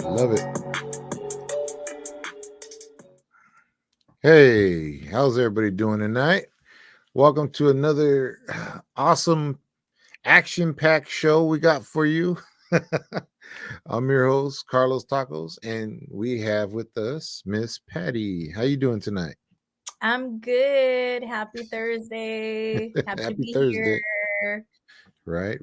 Love it. Hey, how's everybody doing tonight? Welcome to another awesome action-packed show we got for you. I'm your host, Carlos Tacos, and we have with us Miss Patty. How you doing tonight? I'm good. Happy Thursday. Happy to Happy be Thursday. here. Right.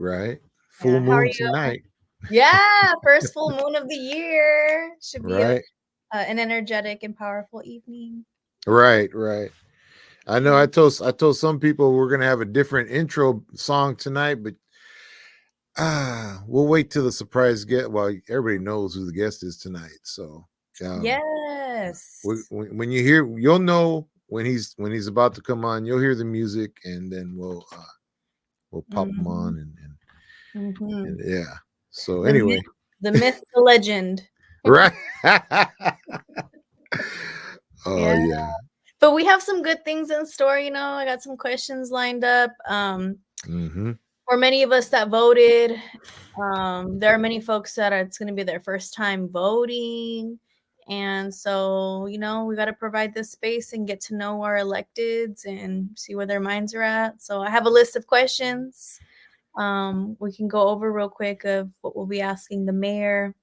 Full Yeah, how are moon you? tonight. Yeah, first full moon of the year. Should be Right. an energetic and powerful evening. Right. I know I told some people we're gonna have a different intro song tonight, but we'll wait till the surprise guest. Well, everybody knows who the guest is tonight, so Yes. when you hear, you'll know when he's about to come on. You'll hear the music, and then we'll pop him on, and yeah. So anyway, the myth, the legend. right? Oh yeah. But we have some good things in store. I got some questions lined up. For many of us that voted, there are many folks that it's going to be their first time voting. And so, we got to provide this space and get to know our electeds and see where their minds are at. So I have a list of questions we can go over real quick of what we'll be asking the mayor.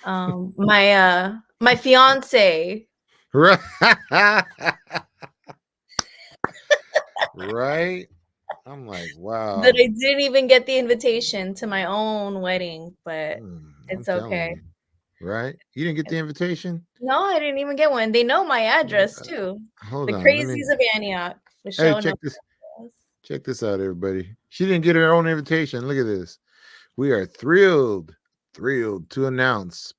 My fiance. Right. Right. I'm like, wow. That I didn't even get the invitation to my own wedding, but it's okay. Right? You didn't get the invitation? No, I didn't even get one. They know my address too. Hold the on. Crazies of Antioch. Hey, check this out, everybody. She didn't get her own invitation. Look at this. We are thrilled to announce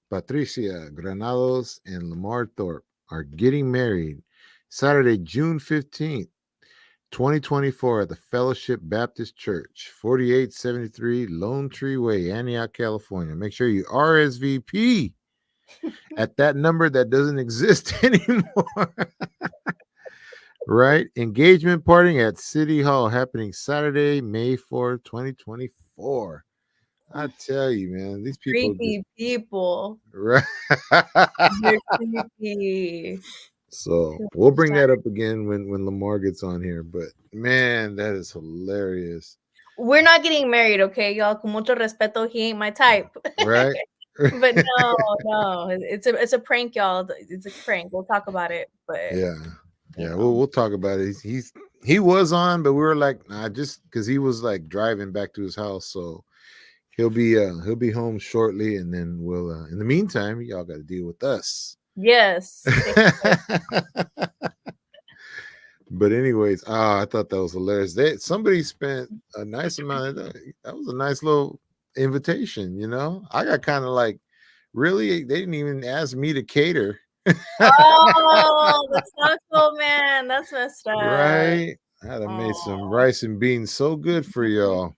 Patricia Granados and Lamar Thorpe are getting married Saturday, June 15th, 2024 at the Fellowship Baptist Church, 4873 Lone Tree Way, Antioch, California. Make sure you RSVP at that number that doesn't exist anymore. Right? Engagement party at City Hall happening Saturday, May 4th, 2024. I tell you, man, these people. Creepy people. Right. They're creepy. So we'll bring that up again when Lamar gets on here. But man, that is hilarious. We're not getting married, okay, y'all? Con mucho respeto, he ain't my type. Right? But no. It's a prank, y'all. It's a prank. We'll talk about it. But yeah. We'll talk about it. He was on, but we were like, nah, just because he was like driving back to his house. So he'll be home shortly, and then we'll in the meantime, y'all got to deal with us. Yes. But anyways, I thought that was hilarious. Somebody spent a nice amount of that was a nice little invitation, I got kind of like, really, they didn't even ask me to cater. Oh, that's not cool, man. That's messed up. Right? I'd have made some rice and beans so good for y'all.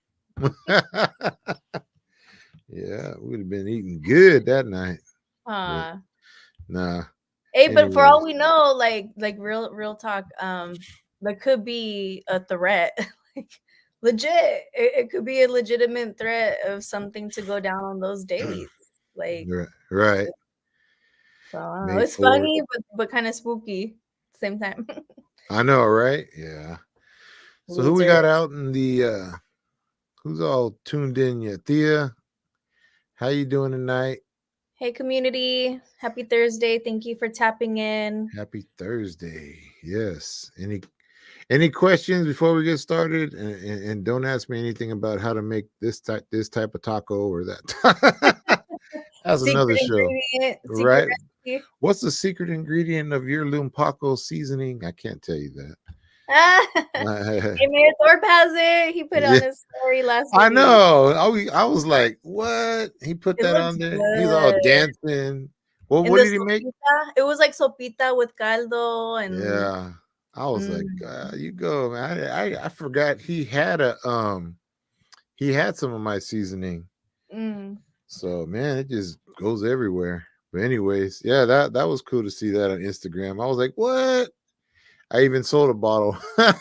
Yeah, we'd have been eating good that night. Nah. Hey, but for all we know, like real talk, that could be a threat. Like legit. It could be a legitimate threat of something to go down on those dates. Like right. So I don't know. It's funny, but kind of spooky at the same time. I know, right? Yeah. So who we got out in the who's all tuned in yet? Thea, how you doing tonight? Hey, community. Happy Thursday. Thank you for tapping in. Happy Thursday. Yes. Any questions before we get started? And don't ask me anything about how to make this type of taco or that. That's another show. Right? What's the secret ingredient of your Lumpaco seasoning? I can't tell you that. Ah, Uh, hey, Mayor Thorpe has it. He put it yeah, on his story last I week. know. I was like, what? He put It that looks on there. He's all good. dancing. Well, And what the did he make? sopita, it was like sopita with caldo and Yeah. I was like, mm, you go, man. I forgot he had some of my seasoning. mm. So man, it just goes everywhere. But anyways, yeah, that was cool to see that on Instagram. I was like, what? I even sold a bottle. All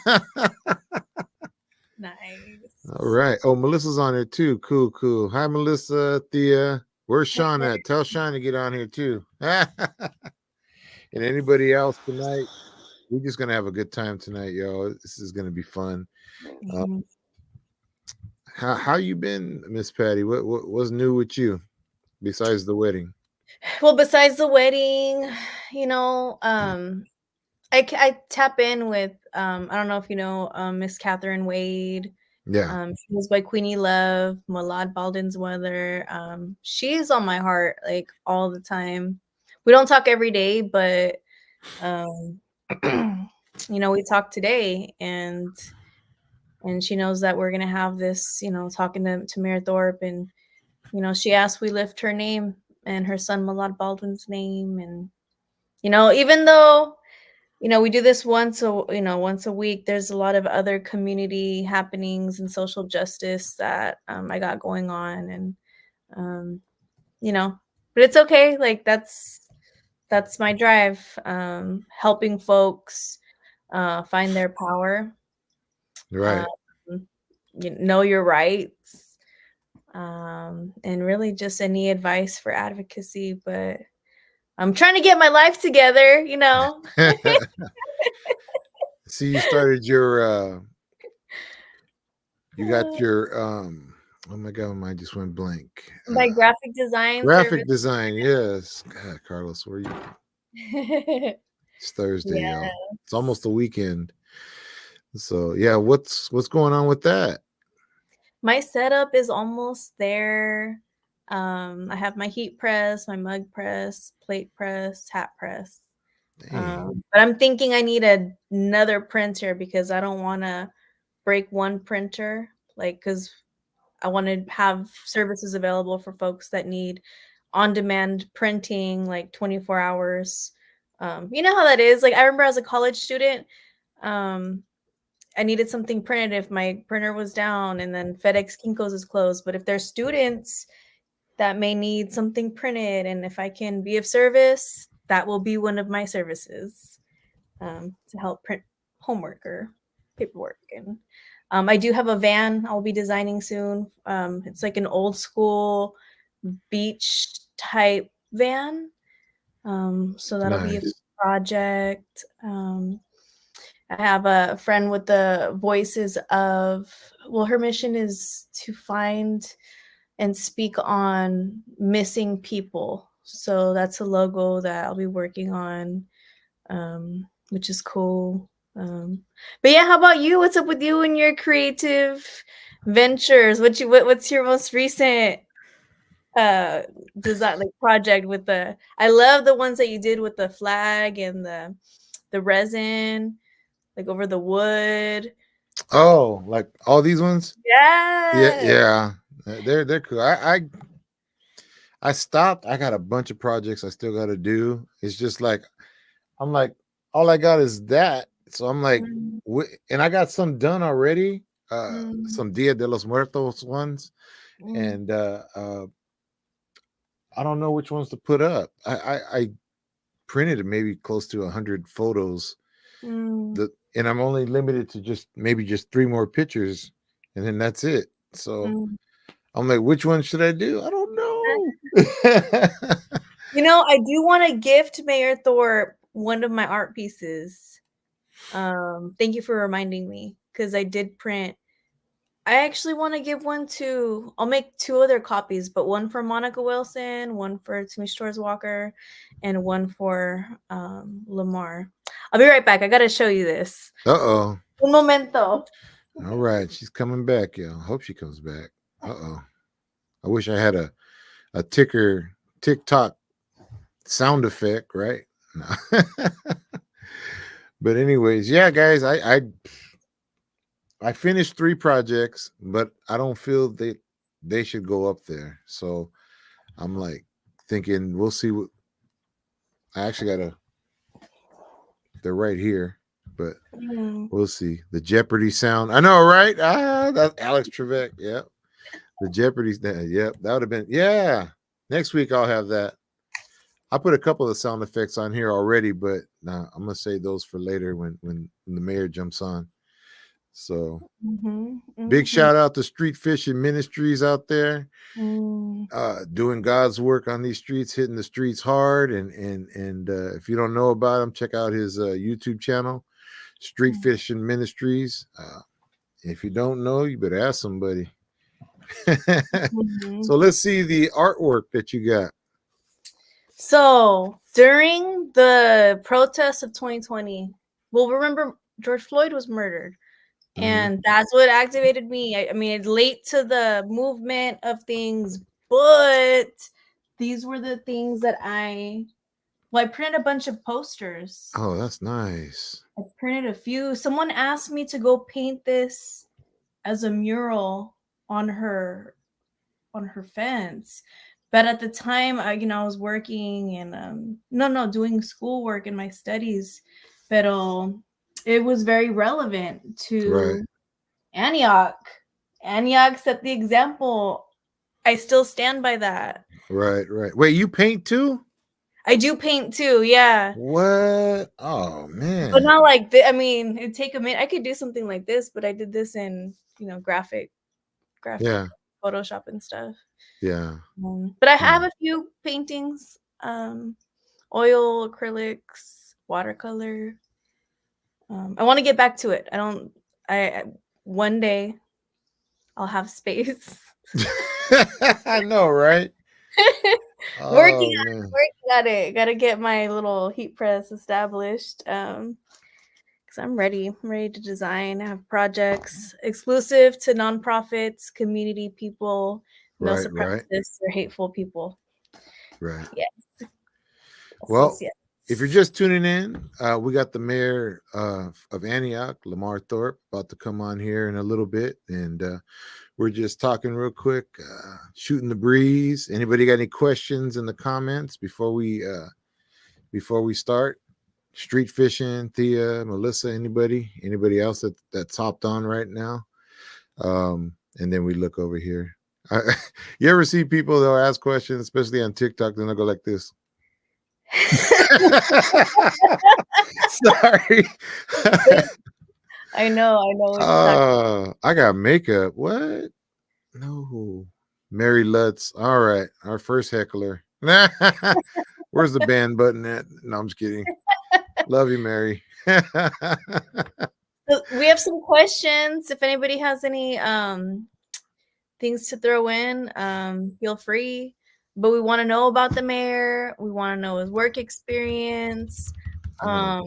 Nice. right. Oh, Melissa's on here too. Cool, cool. Hi, Melissa, Thea. Where's Sean at? Tell Sean to get on here too. And anybody else tonight? We're just gonna have a good time tonight, y'all. This is gonna be fun. Uh, Mhm. how you been, Miss Patty? What's new with you besides the wedding? Well, besides the wedding, you know, I tap in with I don't know if you know Miss Catherine Wade. Yeah. She was by Queenie Love, Malad Baldwin's mother. She's on my heart like all the time. We don't talk every day, but um, you know, we talk today, and she knows that we're gonna have this, you know, talking to Mayor Thorpe, and you know, she asked we lift her name and her son Malad Baldwin's name, and you know, even though you know we do this once a week, there's a lot of other community happenings and social justice that I got going on, and um, you know, but it's okay. Like that's my drive, helping folks find their power, um, Right. you know your rights, and really just any advice for advocacy. But I'm trying to get my life together, you know. See, you started your you got your oh my god, my mind just went blank. My graphic design Graphic service. design, yes. God, Carlos, where you? It's Thursday, Yeah. y'all. It's almost the weekend. So yeah, what's going on with that? My setup is almost there. I have my heat press, my mug press, plate press, hat press. Dang. But I'm thinking I need another printer because I don't want to break one printer, like because I want to have services available for folks that need on-demand printing, like 24 hours. You know how that is. Like I remember as a college student, um, I needed something printed if my printer was down, and then FedEx Kinko's is closed. But if there's students that may need something printed, and if I can be of service, that will be one of my services, to help print homework or paperwork. And I do have a van I'll be designing soon. It's like an old school beach type van. So that'll be a Nice. project. I have a friend with the voices of, well, her mission is to find and speak on missing people. So that's a logo that I'll be working on, which is cool. But yeah, how about you? What's up with you and your creative ventures? What's your most recent design, like project with the, I love the ones that you did with the flag and the resin, like over the wood. Oh, like all these ones? Yeah, Yes. yeah. They're cool. I stopped. I got a bunch of projects I still got to do. It's just like I'm like all I got is that. So I'm like, Mm, and I got some done already. mm, Some Dia de los Muertos ones, mm, and I don't know which ones to put up. I printed maybe close to 100 photos. mm, And I'm only limited to just three more pictures, and then that's it. So mm. I'm like, which one should I do? I don't know. You know, I do want to gift Mayor Thorpe one of my art pieces. Thank you for reminding me because I did print. I actually want to give one to, I'll make two other copies, but one for Monica Wilson, one for Timmy Stores Walker, and one for Lamar. I'll be right back. I got to show you this. Uh-oh. Un momento. All right, she's coming back, y'all. Hope she comes back. Uh-oh. I wish I had a TikTok sound effect, right? No. But anyways, yeah, guys, I finished 3 projects, but I don't feel they should go up there. So I'm like thinking we'll see what I actually gotta they're right here, but Mm. we'll see. The Jeopardy sound. I know, right? That's Alex Trebek. Yep. The Jeopardy. Yep. That would have been, yeah. Next week I'll have that. I put a couple of sound effects on here already, but nah, I'm gonna save those for later when the mayor jumps on. So Mhm, big mhm, shout out to Street Fishing Ministries out there, mm, doing God's work on these streets, hitting the streets hard. And if you don't know about him, check out his YouTube channel, Street mm, Fishing Ministries. If you don't know, you better ask somebody. mhm. So let's see the artwork that you got. So during the protests of 2020, well, remember George Floyd was murdered, Mm-hmm. and that's what activated me. I mean, it's late to the movement of things, but these were the things that I printed a bunch of posters. Oh, that's nice. I printed a few. Someone asked me to go paint this as a mural on her on her fence. But at the time, I was working and no, doing schoolwork in my studies. But it was very relevant Right, to Antioch. Antioch set the example. I still stand by that. right. Wait, you paint too? I do paint too, yeah. What? Oh But man. not like this. I mean, it'd take a minute. I could do something like this, but I did this in, graphic Yeah, Photoshop and stuff. yeah. But I have Hmm. a few paintings, oil, acrylics, watercolor. I want to get back to it. I don't. I one day I'll have space. I know, right? working Oh on it, man. working on it. Got to get my little heat press established. Because I'm ready. I'm ready to design. I have projects exclusive to nonprofits, community people, no Right, right, supremacists or hateful people. right. Yes, Well, yes. if you're just tuning in, we got the mayor of Antioch, Lamar Thorpe, about to come on here in a little bit, and we're just talking real quick, shooting the breeze. Anybody got any questions in the comments before we start? Street fishing, Thea, Melissa, anybody else that's hopped on right now? And then we look over here. You ever see people they'll ask questions, especially on TikTok, then they'll go like this. Sorry. I know what you're talking. I got makeup. What? No. Mary Lutz. All right. Our first heckler. Where's the ban button at? No, I'm just kidding. Love you, Mary. So we have some questions. If anybody has any things to throw in, feel free. But we want to know about the mayor. We want to know his work experience. Oh, Um,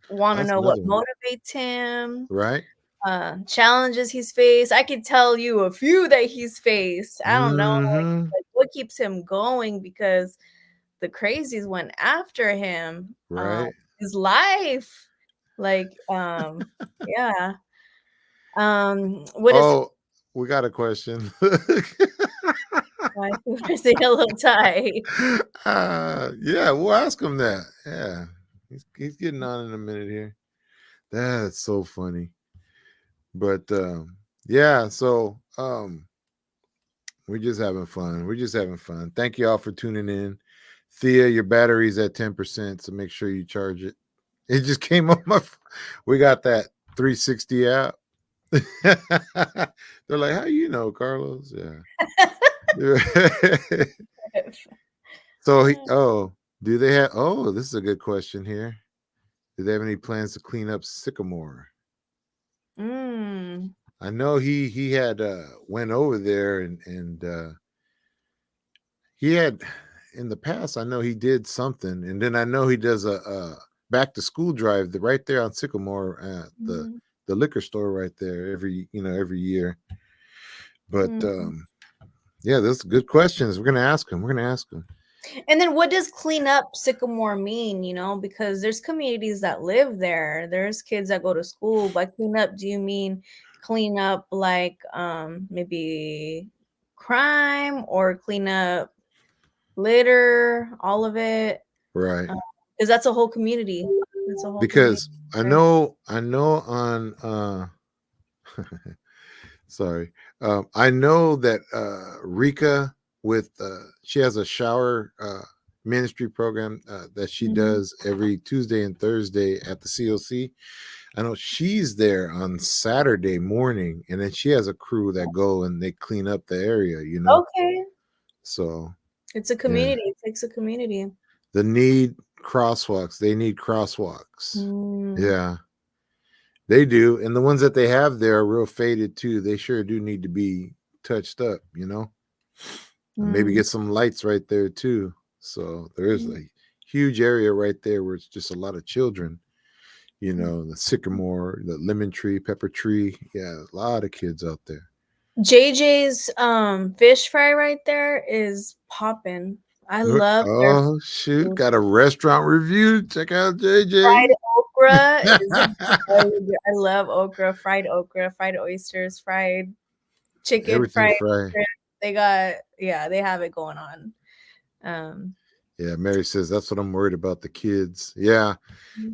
want to that's know what another one. motivates him. Right? Challenges he's faced. I could tell you a few that he's faced. I don't know, Mm-hmm. like what keeps him going because the crazies went after him. Right. His life, like, yeah. What is Oh, we got a question. my say hello tie? Yeah, we'll ask him that. Yeah. He's getting on in a minute here. That's so funny. But yeah, so we're just having fun. We're just having fun. Thank you all for tuning in. Thea, your battery's at 10%, so make sure you charge it. It just came on my we got that 360 app. They're like, how you know, Carlos? Yeah. So do they have this is a good question here. Do they have any plans to clean up Sycamore? Mm. I know he had went over there and he had in the past. I know he did something, and then I know he does a back to school drive right there on Sycamore at Mhm. the liquor store right there every year. But Mhm. yeah, those are good questions. We're gonna ask him. And then what does clean up Sycamore mean, because there's communities that live there. There's kids that go to school. By clean up, do you mean clean up like maybe crime or clean up litter, all of it? Right. Because that's a whole community. That's a whole community. Because Right. I know on sorry. I know that Rika with she has a shower ministry program that she Mhm. does every Tuesday and Thursday at the COC. I know she's there on Saturday morning, and then she has a crew that go and they clean up the area. Okay. So It's a yeah, community. It takes a community. the need crosswalks. They need crosswalks. Mm. Yeah, they do, and the ones that they have there are real faded too. They sure do need to be touched up. And maybe Mm. get some lights right there too. So there is a huge area right there where it's just a lot of children. The sycamore, the lemon tree, pepper tree. Yeah, a lot of kids out there. JJ's fish fry right there is popping. I love their Oh shoot! food. Got a restaurant review. Check out JJ. Fried okra is very good. I love okra, fried oysters, fried chicken, Everything fried fried. shrimp. They have it going on. Um, Yeah, Mary says that's what I'm worried about, the kids. Yeah,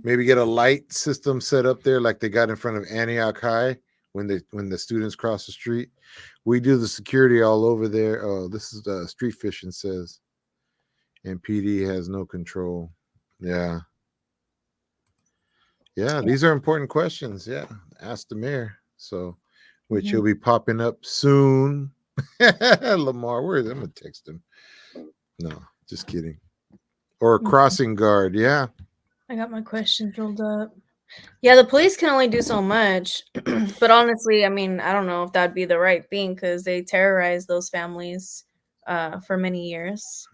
maybe get a light system set up there like they got in front of Antioch High when the students cross the street. We do the security all over there. Oh, this is street fishing says, and PD has no control. Yeah, yeah. These are important questions. Yeah, ask the mayor. So, which he'll mhm. be popping up soon. Lamar, where is? I'm gonna text him. No, just kidding. Or a Okay. crossing guard. Yeah, I got my questions rolled up. Yeah, the police can only do so much. But honestly, I mean, I don't know if that'd be the right thing because they terrorized those families for many years.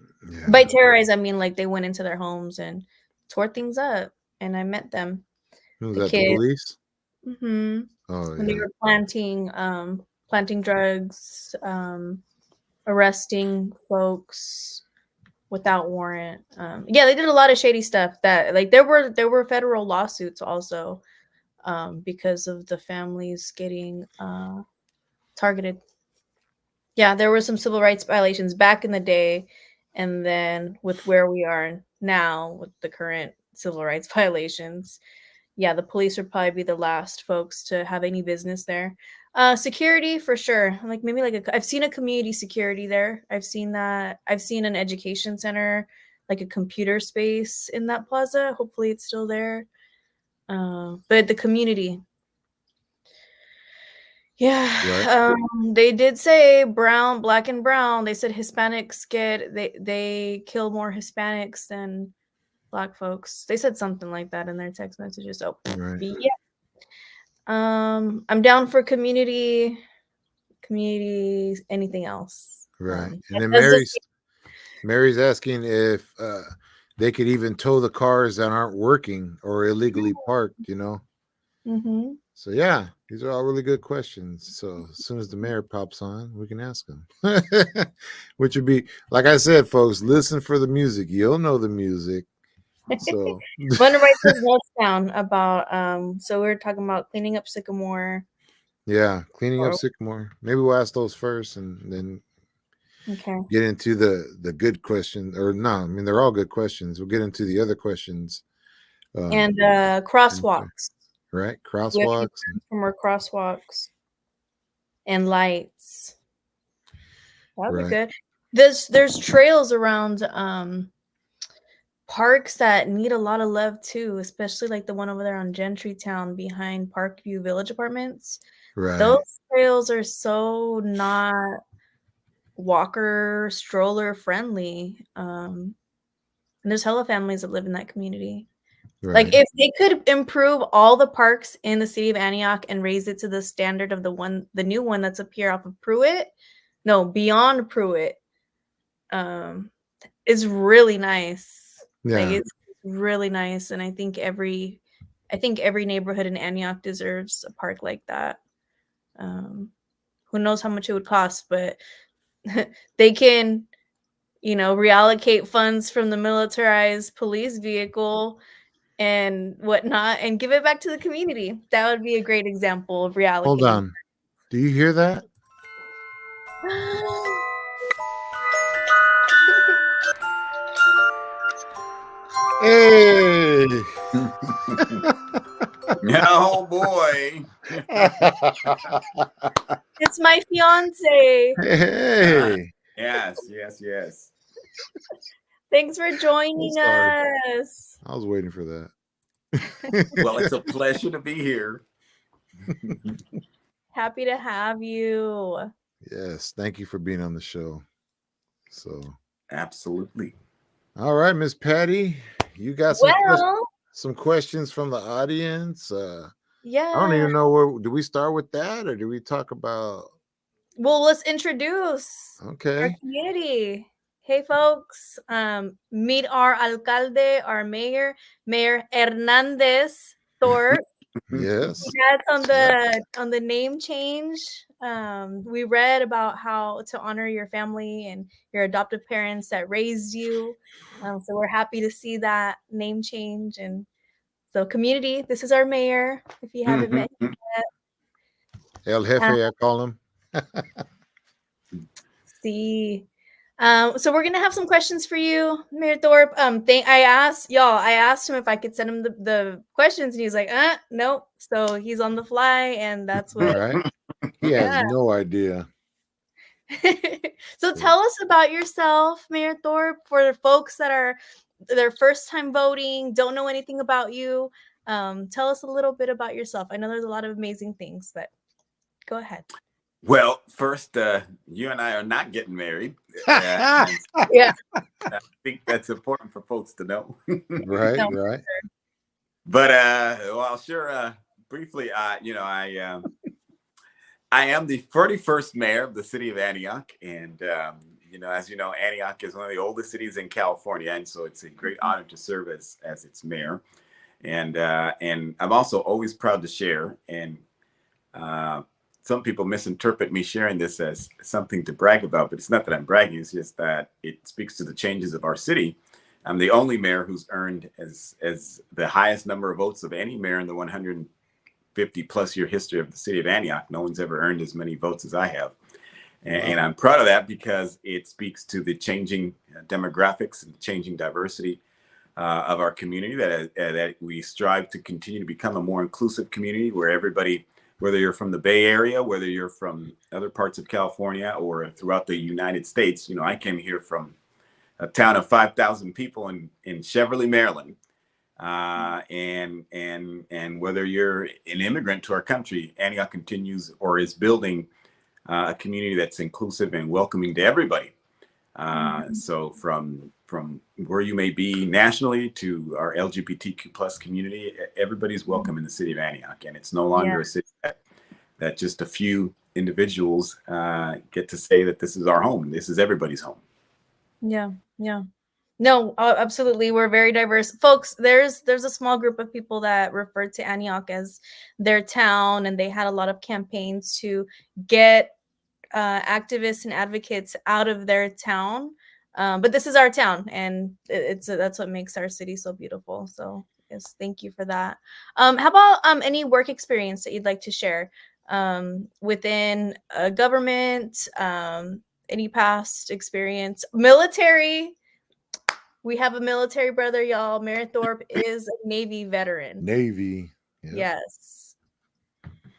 By yeah. terrorize, I mean like they went into their homes and tore things up, and I met them, Who's the that? The kids. police? hmm Oh When they yeah, were planting drugs, arresting folks without warrant. Yeah, they did a lot of shady stuff. That like there were federal lawsuits also because of the families getting targeted. Yeah, there were some civil rights violations back in the day, and then with where we are now with the current civil rights violations, yeah, the police would probably be the last folks to have any business there. Security for sure. Like maybe I've seen a community security there. I've seen that. I've seen an education center, like a computer space in that plaza. Hopefully, it's still there. But the community, right, yeah, they did say brown, black and brown. They said Hispanics they kill more Hispanics than black folks. They said something like that in their text messages. So right, yeah. I'm down for communities, anything else. right. And That then that's just Mary's asking if they could even tow the cars that aren't working or illegally parked. Mhm. So yeah, these are all really good questions. So as soon as the mayor pops on, we can ask him. Which would be, like I said, folks, listen for the music. You'll know the music. So I'm gonna write those notes down about so we are talking about cleaning up Sycamore yeah, cleaning up or Sycamore. Maybe we'll ask those first and then okay. get into the good questions. Or no, I mean they're all good questions. We'll get into the other questions. And After, crosswalks. right? We have any Crosswalks. plans for more crosswalks and lights. That'd be Right, good. There's trails around parks that need a lot of love too, especially like the one over there on Gentrytown behind Parkview Village Apartments. Those right, trails are so not walker stroller friendly. And there's hella families that live in that community. Like right. if they could improve all the parks in the city of Antioch and raise it to the standard of the new one that's up here off of Pruitt, no, beyond Pruitt, um, is really nice. Like Yeah, it's really nice, and I think every neighborhood in Antioch deserves a park like that. Um, who knows how much it would cost, but they can reallocate funds from the militarized police vehicle and whatnot and give it back to the community. That would be a great example of Hold reallocating. on. Do you hear that? Hey. Oh boy. It's my fiance. Hey. Yes, yes, yes. Thanks for joining us. I was waiting for that. Well, it's a pleasure to be here. Happy to have you. Yes, thank you for being on the show. So, Absolutely. all right, Miss Patty, you got some questions from the audience. Yeah. I don't even know where. Do we start with that, or do we talk about? Well, let's introduce our Okay. community. Hey, folks. Meet our alcalde, our mayor, Mayor Hernandez Thorpe. Yes. Congrats on the name change. We read about how to honor your family and your adoptive parents that raised you. So we're happy to see that name change. And so, community, this is our mayor. If you haven't met him yet, El Jefe, I call him. see. So we're gonna have some questions for you, Mayor Thorpe. I asked him if I could send him the questions, and he's like, nope. So he's on the fly, and that's what. Right. He has no idea. So tell us about yourself, Mayor Thorpe, for the folks that are their first time voting, don't know anything about you. Tell us a little bit about yourself. I know there's a lot of amazing things, but go ahead. Well, first, you and I are not getting married. Yeah. I think that's important for folks to know. Right, no, right. But well, sure. Briefly, I am the 31st mayor of the city of Antioch, and as you know, Antioch is one of the oldest cities in California, and so it's a great honor to serve as its mayor. And I'm also always proud to share. And some people misinterpret me sharing this as something to brag about, but it's not that I'm bragging. It's just that it speaks to the changes of our city. I'm the only mayor who's earned as the highest number of votes of any mayor in the 150 plus year history of the city of Antioch. No one's ever earned as many votes as I have. And I'm proud of that because it speaks to the changing demographics and changing diversity of our community, that we strive to continue to become a more inclusive community where everybody, whether you're from the Bay Area, whether you're from other parts of California or throughout the United States. I came here from a town of 5,000 people in Cheverly, Maryland. And whether you're an immigrant to our country, Antioch continues or is building a community that's inclusive and welcoming to everybody. So from where you may be nationally to our LGBTQ plus community, everybody's welcome in the city of Antioch. And it's no longer a city that just a few individuals get to say that this is our home. This is everybody's home. Yeah. No, absolutely. We're very diverse. Folks, there's a small group of people that refer to Antioch as their town, and they had a lot of campaigns to get activists and advocates out of their town. But this is our town, and that's what makes our city so beautiful. So yes, thank you for that. How about any work experience that you'd like to share within government? Any past experience, military? We have a military brother, y'all. Mayor Thorpe is a Navy veteran. Navy. Yep. Yes.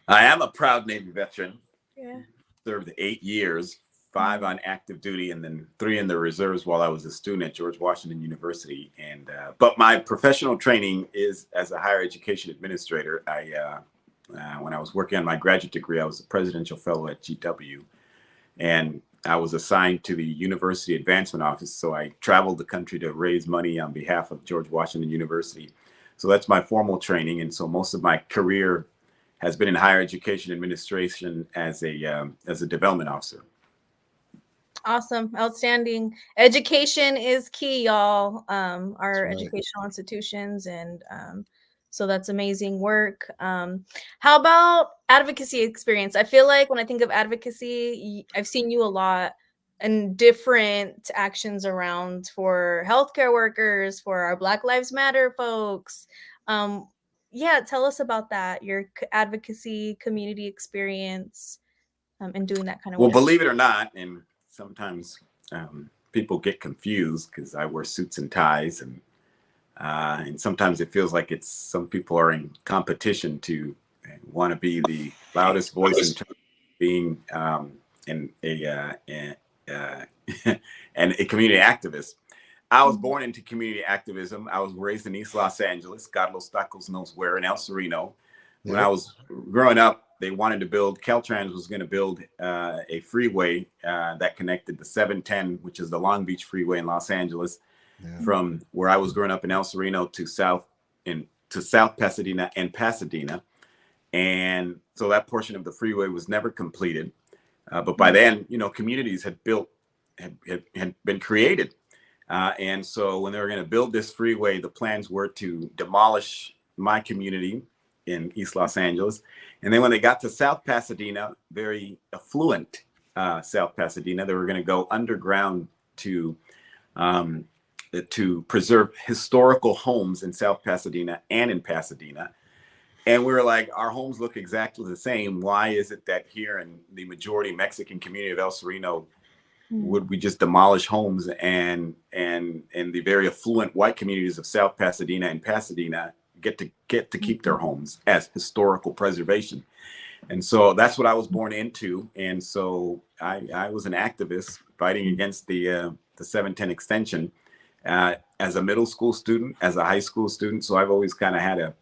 I am a proud Navy veteran. Yeah. Served 8 years, 5 on active duty, and then 3 in the reserves while I was a student at George Washington University. And but my professional training is as a higher education administrator. When I was working on my graduate degree, I was a presidential fellow at GW, and I was assigned to the University Advancement Office. So I traveled the country to raise money on behalf of George Washington University. So that's my formal training. And so most of my career has been in higher education administration as a development officer. Awesome. Outstanding. Education is key, y'all. Our educational institutions, and so that's amazing work. How about advocacy experience? I feel like when I think of advocacy, I've seen you a lot and different actions around for healthcare workers, for our Black Lives Matter folks. Yeah, tell us about that, your advocacy, community experience, and doing that kind of Well, work. believe it or not, and sometimes people get confused because I wear suits and ties, and sometimes it feels like it's some people are in competition to want to be the loudest voice in terms of being and and a community activist. I was born into community activism. I was raised in East Los Angeles, God Los Tacos knows where, in El Sereno. When I was growing up, they wanted to build, Caltrans was going to build a freeway that connected the 710, which is the Long Beach Freeway in Los Angeles, from where I was growing up in El Sereno to South Pasadena and Pasadena. And so that portion of the freeway was never completed. But by then, communities had been created. And so when they were going to build this freeway, the plans were to demolish my community in East Los Angeles. And then when they got to South Pasadena, very affluent South Pasadena, they were going to go underground to preserve historical homes in South Pasadena and in Pasadena. And we were like, our homes look exactly the same. Why is it that here in the majority Mexican community of El Sereno, would we just demolish homes, and the very affluent white communities of South Pasadena and Pasadena get to keep their homes as historical preservation? And so that's what I was born into. And so I was an activist fighting against the 710 extension as a middle school student, as a high school student. So I've always kind of had a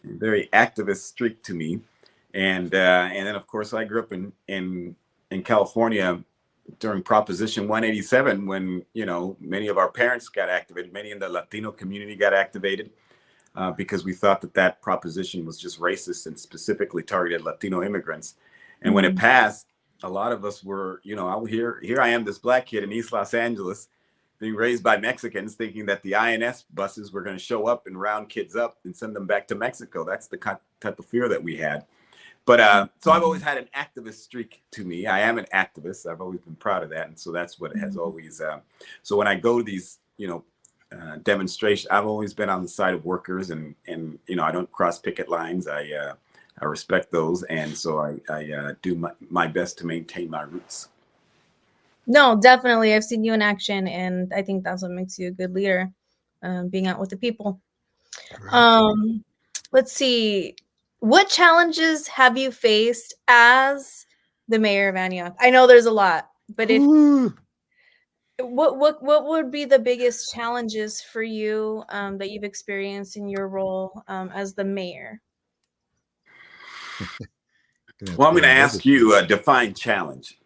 very activist streak to me. And then of course I grew up in California during Proposition 187, when many of our parents got activated, many in the Latino community got activated because we thought that proposition was just racist and specifically targeted Latino immigrants. And when it passed, a lot of us were, here I am, this Black kid in East Los Angeles, being raised by Mexicans, thinking that the INS buses were going to show up and round kids up and send them back to Mexico. That's the type of fear that we had. But so I've always had an activist streak to me. I am an activist. I've always been proud of that. And so that's what it has always. So when I go to these, demonstrations, I've always been on the side of workers, and I don't cross picket lines. I respect those. And so I do my best to maintain my roots. No, definitely. I've seen you in action, and I think that's what makes you a good leader, being out with the people. Let's see. What challenges have you faced as the mayor of Antioch? I know there's a lot, but what would be the biggest challenges for you that you've experienced in your role as the mayor? Well, I'm going to ask you, define challenge.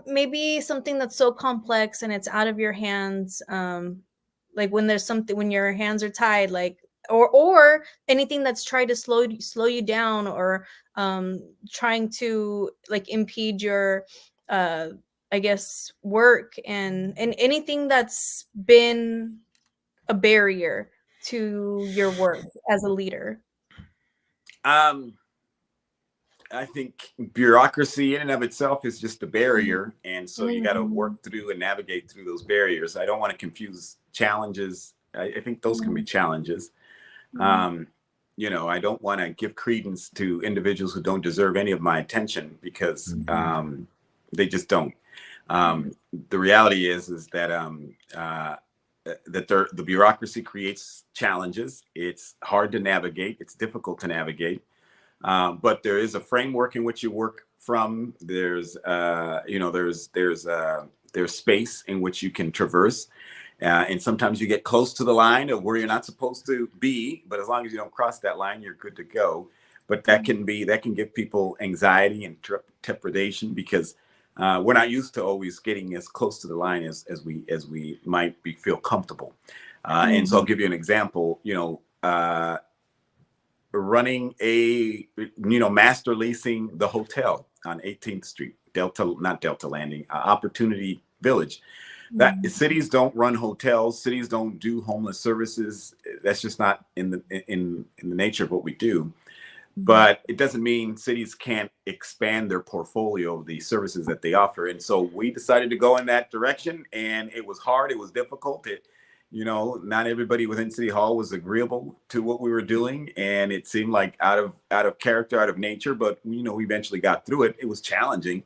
Maybe something that's so complex and it's out of your hands. Like when there's something, when your hands are tied, like, or anything that's trying to slow you down, or trying to like impede your I guess work, and anything that's been a barrier to your work as a leader. I think bureaucracy in and of itself is just a barrier. And so you got to work through and navigate through those barriers. I don't want to confuse challenges. I think those can be challenges. I don't want to give credence to individuals who don't deserve any of my attention, because they just don't. The reality is that the bureaucracy creates challenges. It's hard to navigate. It's difficult to navigate. But there is a framework in which you work from. There's space in which you can traverse. And sometimes you get close to the line of where you're not supposed to be, but as long as you don't cross that line, you're good to go. But that can give people anxiety and trepidation, because we're not used to always getting as close to the line as we might feel comfortable. And so I'll give you an example. Running master leasing the hotel on 18th Street, Opportunity Village. That cities don't run hotels, cities don't do homeless services. That's just not in the nature of what we do. But it doesn't mean cities can't expand their portfolio of the services that they offer. And so we decided to go in that direction, and it was hard. It was difficult. Not everybody within City Hall was agreeable to what we were doing, and it seemed like out of character, out of nature. But we eventually got through it. It was challenging,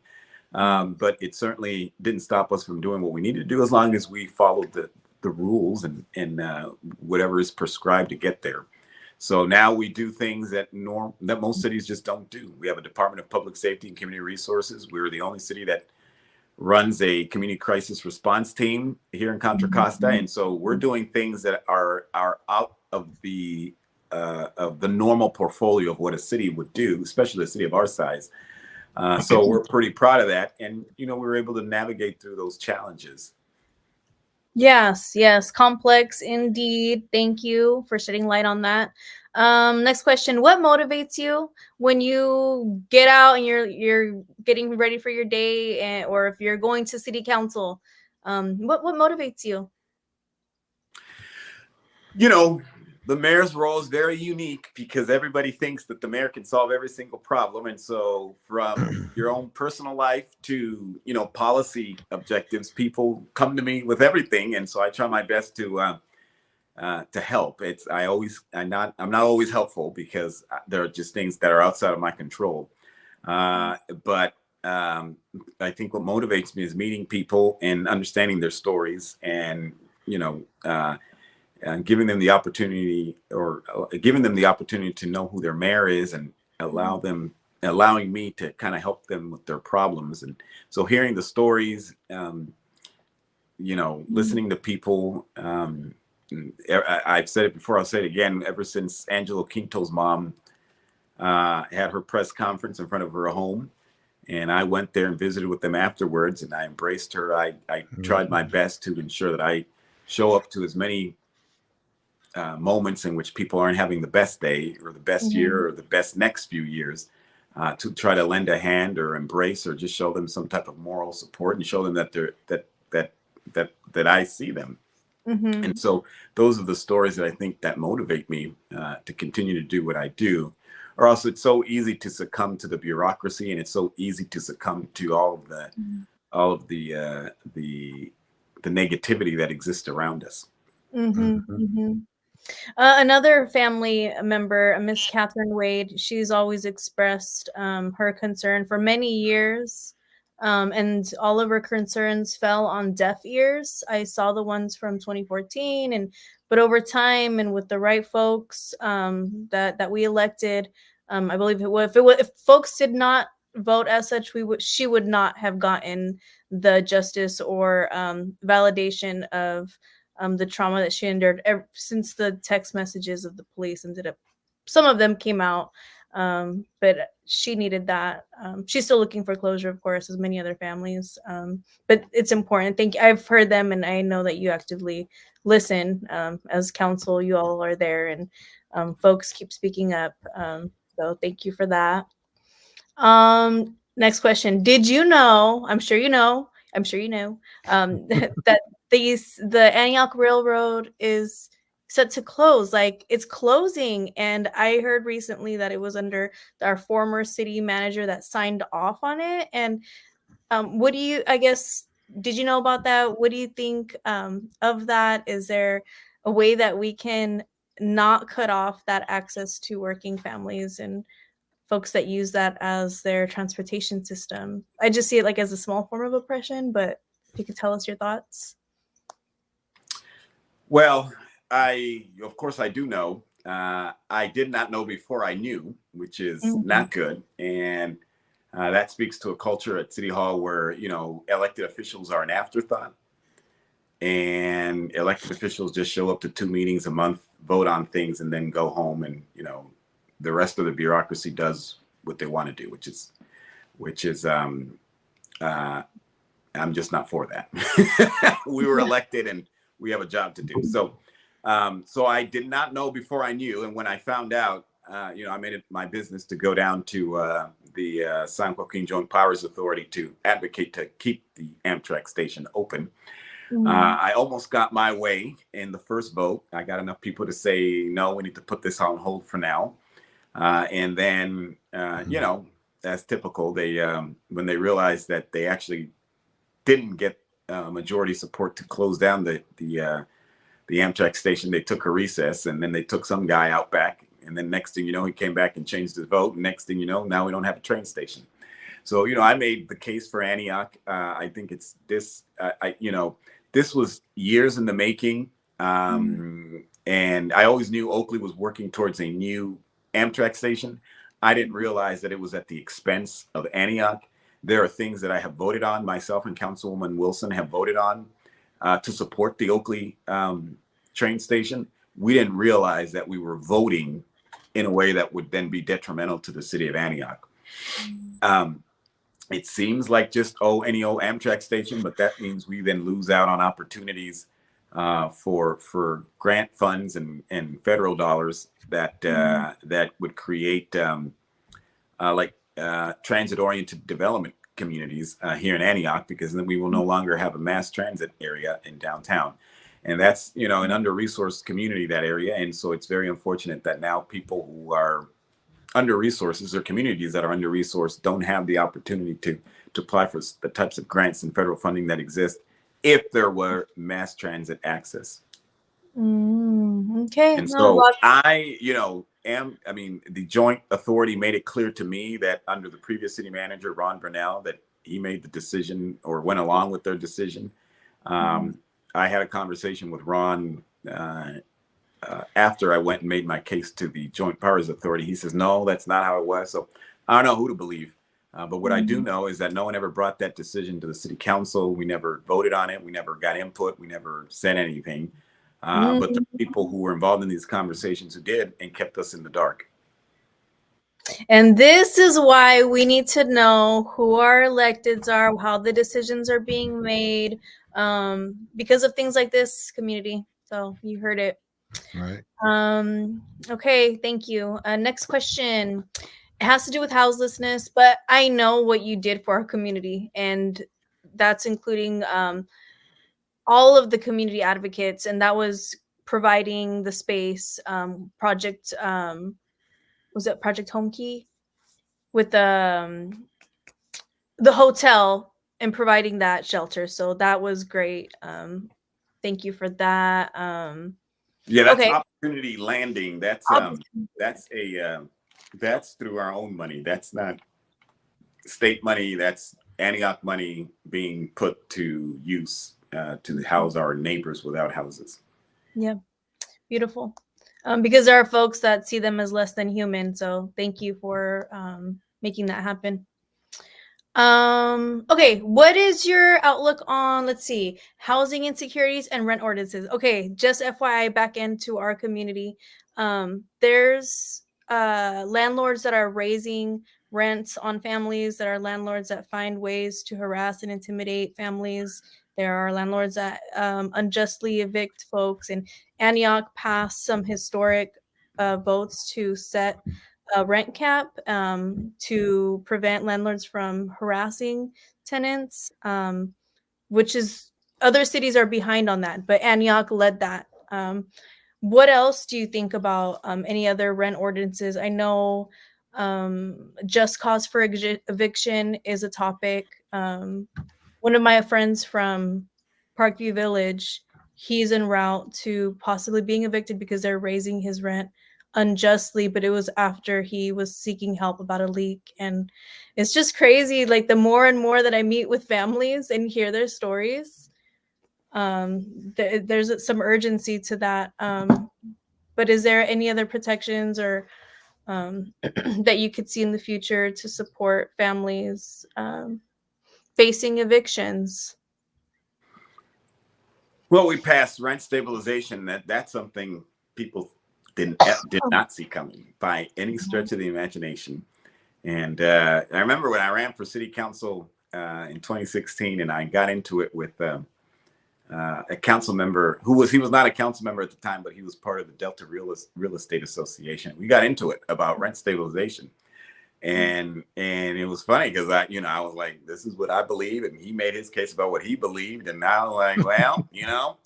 but it certainly didn't stop us from doing what we needed to do, as long as we followed the rules and whatever is prescribed to get there. So now we do things that most cities just don't do. We have a Department of Public Safety and Community Resources. We're the only city that runs a community crisis response team here in Contra Costa, and so we're doing things that are out of the normal portfolio of what a city would do, especially a city of our size. So we're pretty proud of that, and we were able to navigate through those challenges. Yes, complex indeed. Thank you for shedding light on that. Next question: what motivates you when you get out and you're getting ready for your day, or if you're going to city council? What motivates you? The mayor's role is very unique because everybody thinks that the mayor can solve every single problem. And so from your own personal life to, policy objectives, people come to me with everything. And so I try my best to help. I'm not always helpful because there are just things that are outside of my control. But I think what motivates me is meeting people and understanding their stories, and, and giving them the opportunity to know who their mayor is, and allowing me to kind of help them with their problems. And so hearing the stories, listening to people, I've said it before, I'll say it again, ever since Angelo Quinto's mom had her press conference in front of her home, and I went there and visited with them afterwards, and I embraced her. I tried my best to ensure that I show up to as many moments in which people aren't having the best day or the best year or the best next few years, to try to lend a hand or embrace or just show them some type of moral support and show them that I see them. And so those are the stories that I think that motivate me to continue to do what I do. Or else it's so easy to succumb to the bureaucracy, and it's so easy to succumb to all of the negativity that exists around us. Another family member, Miss Catherine Wade, she's always expressed her concern for many years, and all of her concerns fell on deaf ears. I saw the ones from 2014, but over time and with the right folks that we elected, I believe if folks did not vote as such, she would not have gotten the justice or validation of the trauma that she endured since the text messages of the police some of them came out, but she needed that. She's still looking for closure, of course, as many other families, but it's important. I've heard them, and I know that you actively listen. As counsel, you all are there, and folks keep speaking up, so thank you for that. Next question: did you know, I'm sure you know that the Antioch Railroad is set to close? Like, it's closing, and I heard recently that it was under our former city manager that signed off on it. And did you know about that? What do you think of that? Is there a way that we can not cut off that access to working families and folks that use that as their transportation system? I just see it like as a small form of oppression, but if you could tell us your thoughts. Well, of course I do know. I did not know before I knew, which is not good. And that speaks to a culture at City Hall where, elected officials are an afterthought. And elected officials just show up to 2 meetings a month, vote on things, and then go home. And, the rest of the bureaucracy does what they want to do, which is I'm just not for that. We were elected and we have a job to do. So I did not know before I knew. And when I found out, I made it my business to go down to the San Joaquin Joint Powers Authority to advocate to keep the Amtrak station open. I almost got my way in the first vote. I got enough people to say, no, we need to put this on hold for now. And then, you know, as typical, they when they realized that they actually didn't get majority support to close down the Amtrak station, they took a recess, and then they took some guy out back. And then next thing you know, he came back and changed his vote. And next thing you know, now we don't have a train station. So, you know, I made the case for Antioch. I think it's this, you know, this was years in the making. And I always knew Oakley was working towards a new Amtrak station. I didn't realize that it was at the expense of Antioch. There are things that I have voted on, myself and Councilwoman Wilson have voted on to support the Oakley train station. We didn't realize that we were voting in a way that would then be detrimental to the city of Antioch. It seems like just any old Amtrak station, but that means we then lose out on opportunities for grant funds and federal dollars that that would create transit-oriented development communities here in Antioch, because then we will no longer have a mass transit area in downtown. And that's, you know, an under-resourced community, that area. And so it's very unfortunate that now people who are under-resources, or communities that are under-resourced, don't have the opportunity to apply for the types of grants and federal funding that exist if there were mass transit access. Okay. And so you know, I mean, the joint authority made it clear to me that under the previous city manager, Ron Burnell, that he made the decision or went along with their decision. I had a conversation with Ron after I went and made my case to the Joint Powers Authority. He says, no, that's not how it was. So I don't know who to believe. But what I do know is that no one ever brought that decision to the city council. We never voted on it. We never got input. We never said anything. But the people who were involved in these conversations who did, and kept us in the dark. And this is why we need to know who our electeds are, how the decisions are being made, because of things like this, community. So you heard it. Right. Okay, thank you. Next question. It has to do with houselessness, but I know what you did for our community, and that's including all of the community advocates, and that was providing the space, project, was it Project Home Key, with the hotel, and providing that shelter. So that was great. Thank you for that. Yeah, that's okay. Opportunity Landing. That's that's through our own money. That's not state money. That's Antioch money being put to use to house our neighbors without houses. Yeah, beautiful. Because there are folks that see them as less than human. So thank you for making that happen. Okay, what is your outlook on, let's see, housing insecurities and rent ordinances? Okay, just FYI, back into our community, there's landlords that are raising rents on families. There are landlords that find ways to harass and intimidate families. There are landlords that unjustly evict folks, and Antioch passed some historic votes to set a rent cap to prevent landlords from harassing tenants, which is, other cities are behind on that, but Antioch led that. What else do you think about any other rent ordinances? I know just cause for eviction is a topic. One of my friends from Parkview Village, he's en route to possibly being evicted because they're raising his rent unjustly, but it was after he was seeking help about a leak. And it's just crazy. Like, the more and more that I meet with families and hear their stories, there's some urgency to that. But is there any other protections or that you could see in the future to support families facing evictions? Well, we passed rent stabilization. That's something people did not see coming by any stretch of the imagination. And I remember when I ran for city council in 2016, and I got into it with a council member he was not a council member at the time, but he was part of the Delta Real Estate Association. We got into it about rent stabilization. And it was funny because I was like, this is what I believe, and he made his case about what he believed, and I was like, well,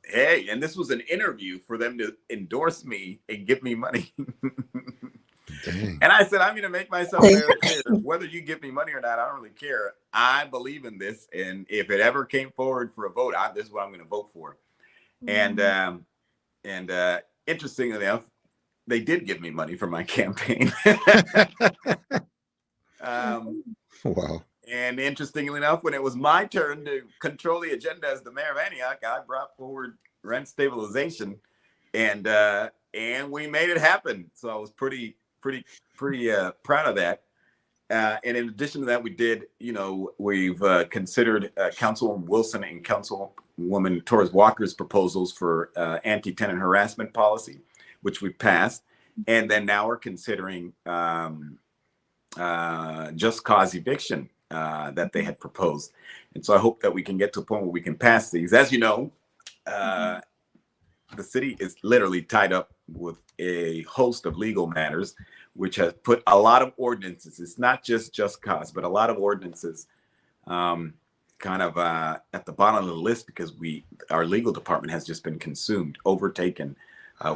hey, and this was an interview for them to endorse me and give me money. Dang. And I said, I'm going to make myself very clear. Whether you give me money or not, I don't really care. I believe in this. And if it ever came forward for a vote, this is what I'm going to vote for. And interestingly enough, they did give me money for my campaign. Wow. And interestingly enough, when it was my turn to control the agenda as the mayor of Antioch, I brought forward rent stabilization, and we made it happen. So I was pretty proud of that. And in addition to that, we've considered Councilwoman Wilson and Councilwoman Torres Walker's proposals for anti-tenant harassment policy, which we've passed. And then now we're considering just cause eviction that they had proposed. And so I hope that we can get to a point where we can pass these. As you know, the city is literally tied up with a host of legal matters, which has put a lot of ordinances. It's not just cause, but a lot of ordinances kind of at the bottom of the list because our legal department has just been consumed, overtaken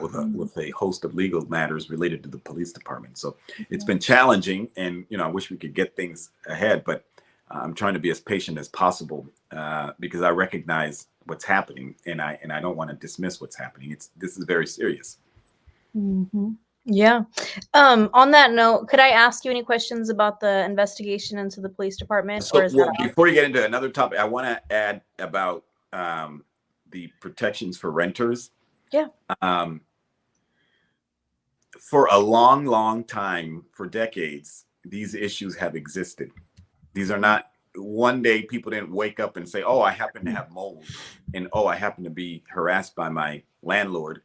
with a host of legal matters related to the police department. So it's been challenging, and I wish we could get things ahead, but I'm trying to be as patient as possible because I recognize what's happening, and I don't want to dismiss what's happening. This is very serious. Mm-hmm. Yeah. On that note, could I ask you any questions about the investigation into the police department? So, before you get into another topic, I want to add about the protections for renters. Yeah. For a long time, for decades, these issues have existed. These are not one day people didn't wake up and say, oh, I happen to have mold, and oh, I happen to be harassed by my landlord.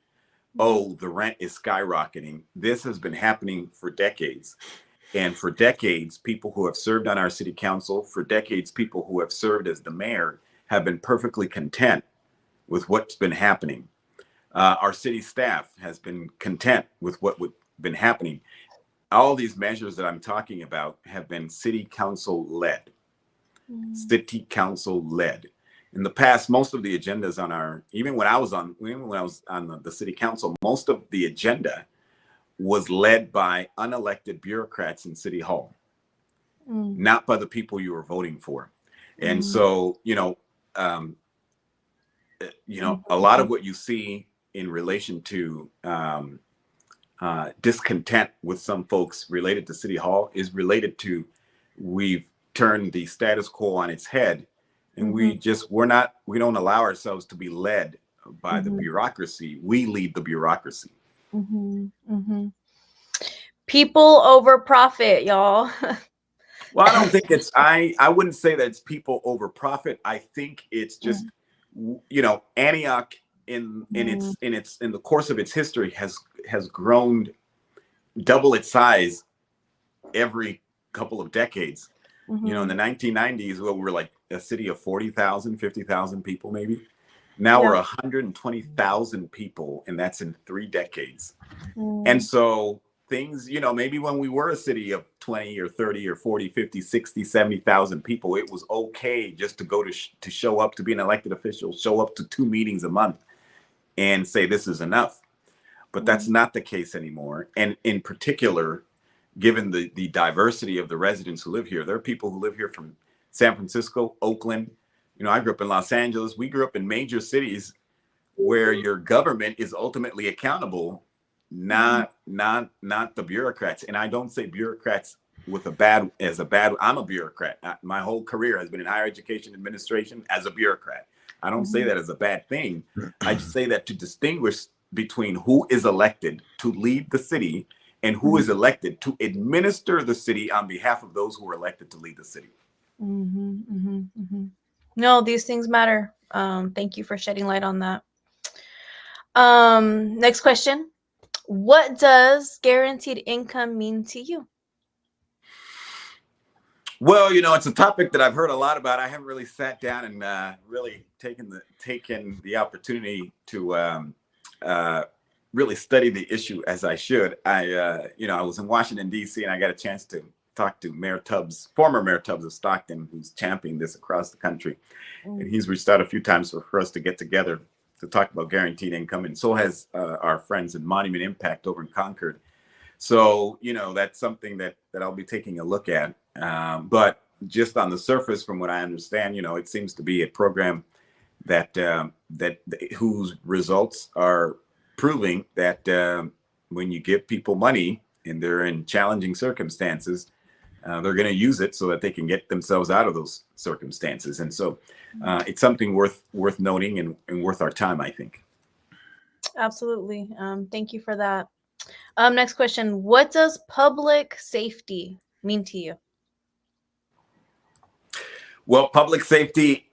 Oh, the rent is skyrocketing. This has been happening for decades. And for decades, people who have served on our city council, for decades, people who have served as the mayor have been perfectly content with what's been happening. Our city staff has been content with what's been happening. All these measures that I'm talking about have been city council led. City council led. In the past, most of the agendas even when I was on the city council, most of the agenda was led by unelected bureaucrats in City Hall, not by the people you were voting for. And so, a lot of what you see in relation to discontent with some folks related to City Hall is related to we've turned the status quo on its head. And we don't allow ourselves to be led by the bureaucracy. We lead the bureaucracy. People over profit, y'all. Well, I don't think I wouldn't say that it's people over profit. I think it's just, Antioch in the course of its history has grown double its size every couple of decades. In the 1990s, we were like a city of 40,000, 50,000 people, maybe. Now we're 120,000 people, and that's in 3 decades. And so things, maybe when we were a city of 20 or 30 or 40, 50, 60, 70,000 people, it was okay just to go to show up, to be an elected official, show up to 2 meetings a month and say this is enough. But that's not the case anymore. And in particular, given the diversity of the residents who live here, there are people who live here from San Francisco, Oakland. I grew up in Los Angeles. We grew up in major cities where your government is ultimately accountable, not the bureaucrats. And I don't say bureaucrats I'm a bureaucrat. My whole career has been in higher education administration as a bureaucrat. I don't say that as a bad thing. I just say that to distinguish between who is elected to lead the city and who is elected to administer the city on behalf of those who are elected to lead the city. No, these things matter. Thank you for shedding light on that. Next question. What does guaranteed income mean to you? Well, it's a topic that I've heard a lot about. I haven't really sat down and really taken the opportunity to really study the issue as I should. I was in Washington, D.C., and I got a chance to talk to former Mayor Tubbs of Stockton, who's championing this across the country. And he's reached out a few times for us to get together to talk about guaranteed income. And so has our friends at Monument Impact over in Concord. So, that's something that I'll be taking a look at. But just on the surface, from what I understand, it seems to be a program that whose results are proving that when you give people money and they're in challenging circumstances, they're going to use it so that they can get themselves out of those circumstances. And so it's something worth noting and worth our time, I think. Absolutely. Thank you for that. Next question. What does public safety mean to you? Well, public safety,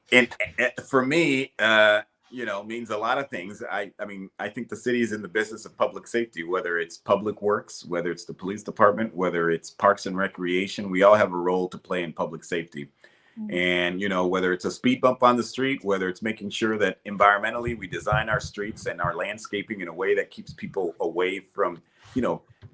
for me, means a lot of things. I mean, I think the city is in the business of public safety, whether it's public works, whether it's the police department, whether it's parks and recreation. We all have a role to play in public safety. And, whether it's a speed bump on the street, whether it's making sure that environmentally we design our streets and our landscaping in a way that keeps people away from,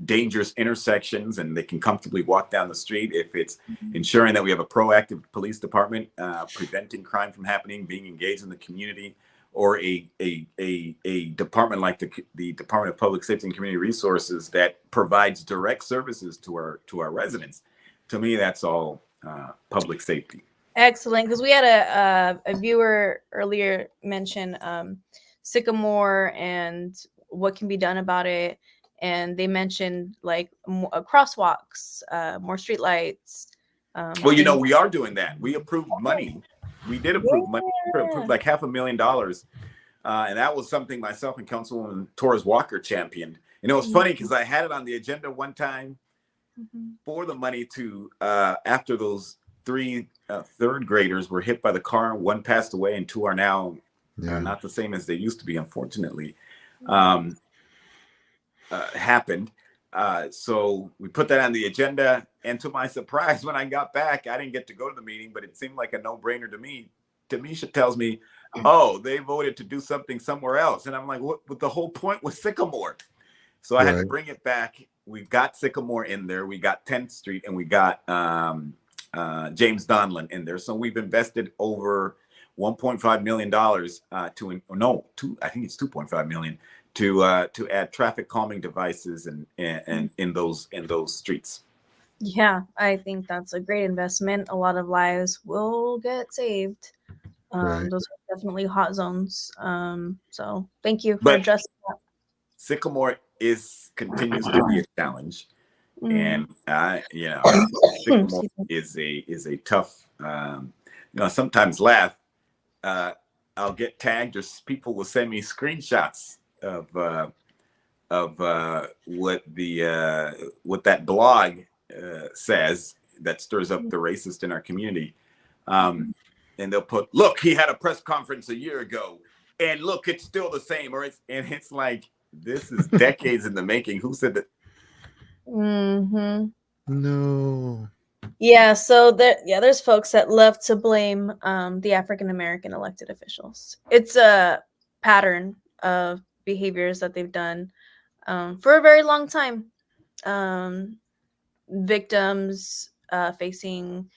dangerous intersections and they can comfortably walk down the street. If it's ensuring that we have a proactive police department, preventing crime from happening, being engaged in the community, or a department like the Department of Public Safety and Community Resources that provides direct services to our residents. To me, that's all public safety. Excellent, because we had a viewer earlier mention Sycamore and what can be done about it, and they mentioned like crosswalks, more streetlights. Well, we are doing that. We approved money. We did approve money. We approved like $500,000, and that was something myself and Councilwoman Torres Walker championed. And it was funny because I had it on the agenda one time for the money to after those 3 third graders were hit by the car. One passed away and 2 are now not the same as they used to be, unfortunately. Happened. So we put that on the agenda. And to my surprise, when I got back, I didn't get to go to the meeting, but it seemed like a no-brainer to me. Tamisha tells me, oh, they voted to do something somewhere else. And I'm like, what? But the whole point was Sycamore. So I had to bring it back. We've got Sycamore in there. We got 10th Street and we got James Donlin in there. So we've invested over $1.5 million I think it's $2.5 million to add traffic calming devices and in those streets. Yeah, I think that's a great investment. A lot of lives will get saved. Those are definitely hot zones. So thank you for addressing that. Sycamore continues to be a challenge, and Sycamore is a tough. Sometimes laugh. I'll get tagged, or people will send me screenshots of what that blog says that stirs up the racist in our community. And they'll put, look, he had a press conference a year ago, and look, it's still the same. It's like, this is decades in the making. Who said that? No. Yeah, so there's folks that love to blame the African American elected officials. It's a pattern of behaviors that they've done for a very long time. Victims facing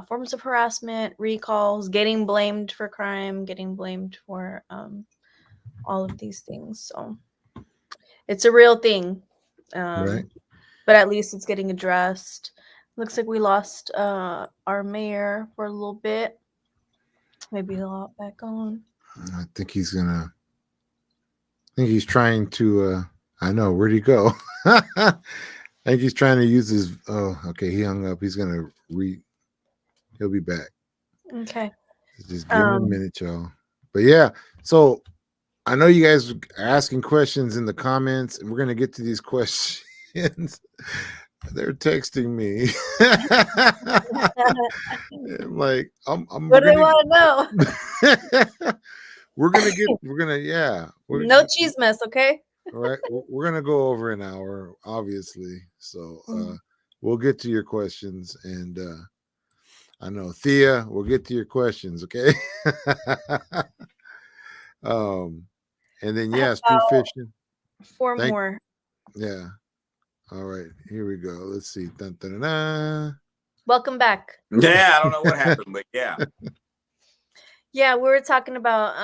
forms of harassment, recalls, getting blamed for crime, getting blamed for all of these things. So it's a real thing. But at least it's getting addressed. Looks like we lost our mayor for a little bit. Maybe he'll hop back on. I think he's trying to I know, where'd he go? I think he's trying to use his okay, he hung up. He's gonna he'll be back. Okay. Just give him a minute, y'all. But yeah, so I know you guys are asking questions in the comments, and we're gonna get to these questions. They're texting me. I'm like, what do they want to know? we're gonna no cheese mess, okay? All right, we're gonna go over an hour, obviously. So we'll get to your questions, and I know Thea, we'll get to your questions, okay? And then Street Fishing. 4 more. Yeah. All right, here we go. Let's see. Dun, dun, dun, dun. Welcome back. Yeah, I don't know what happened, but yeah. Yeah, we were talking about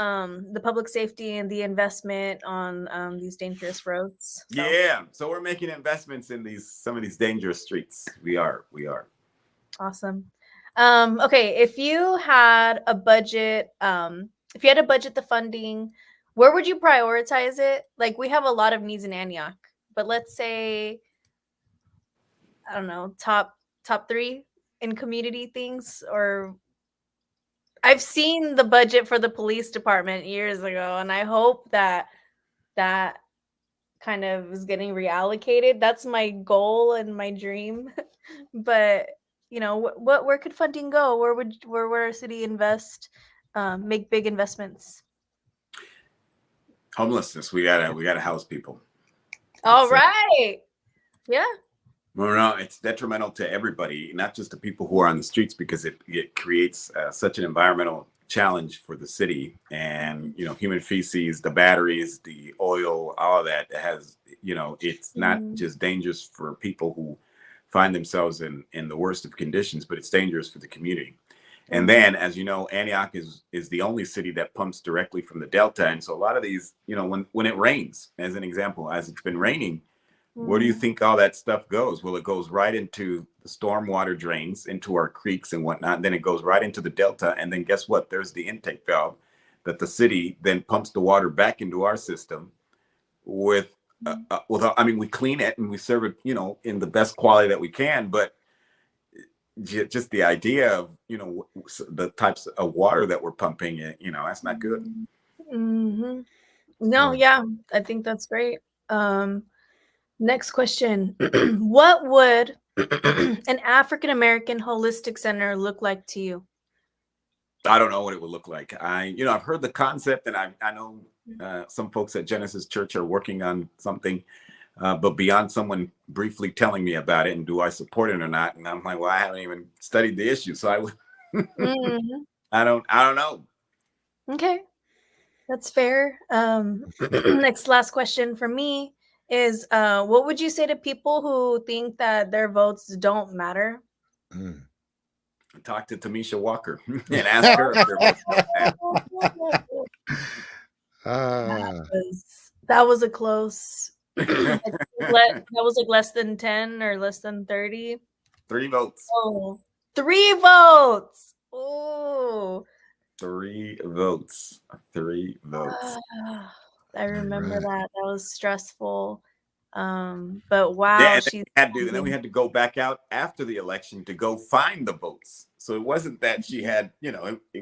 the public safety and the investment on these dangerous roads. So. Yeah, so we're making investments in some of these dangerous streets. We are. Awesome. Okay, if you had a budget, if you had to budget the funding, where would you prioritize it? Like, we have a lot of needs in Antioch, but let's say, I don't know, top 3 in community things. Or I've seen the budget for the police department years ago, and I hope that that kind of is getting reallocated. That's my goal and my dream. But where could funding go? Where would our city invest, make big investments? Homelessness. We gotta house people. All right. Yeah. Well, no, it's detrimental to everybody, not just the people who are on the streets, because it creates such an environmental challenge for the city. And human feces, the batteries, the oil, all of that has, it's not just dangerous for people who find themselves in the worst of conditions, but it's dangerous for the community. And then, as you know, Antioch is the only city that pumps directly from the Delta. And so a lot of these, when it rains, as an example, as it's been raining, where do you think all that stuff goes? Well, it goes right into the stormwater drains, into our creeks and whatnot. And then it goes right into the Delta. And then guess what? There's the intake valve that the city then pumps the water back into our system with, I mean, we clean it and we serve it, in the best quality that we can. But just the idea of, the types of water that we're pumping, that's not good. Mm-hmm. No, yeah, I think that's great. Next question. What would an African-American holistic center look like to you? I don't know what it would look like. I've heard the concept, and I know some folks at Genesis Church are working on something, but beyond someone briefly telling me about it and do I support it or not, and I'm like, well, I haven't even studied the issue, so I would. I don't know. Okay, that's fair. Last question for me is, what would you say to people who think that their votes don't matter? Talk to Tamisha Walker and ask her if their votes matter. That was a close. That was like less than 10 or less than 30. 3 votes. Oh, 3 votes. Oh. 3 votes. 3 votes. I remember that. That was stressful. But wow, yeah, and then we had to go back out after the election to go find the votes. So it wasn't that she had,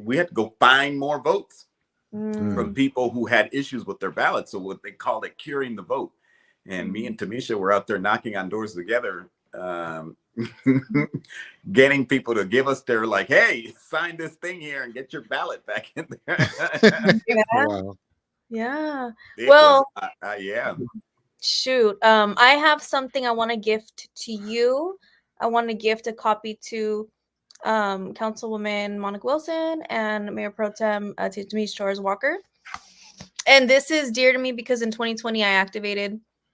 we had to go find more votes from people who had issues with their ballots. So what they called it curing the vote. And me and Tamisha were out there knocking on doors together, getting people to give us their, like, hey, sign this thing here and get your ballot back in there. Yeah. Yeah. Shoot. I have something I want to gift to you. I want to gift a copy to Councilwoman Monica Wilson and Mayor Pro Tem Tamisha Torres Walker. And this is dear to me because in 2020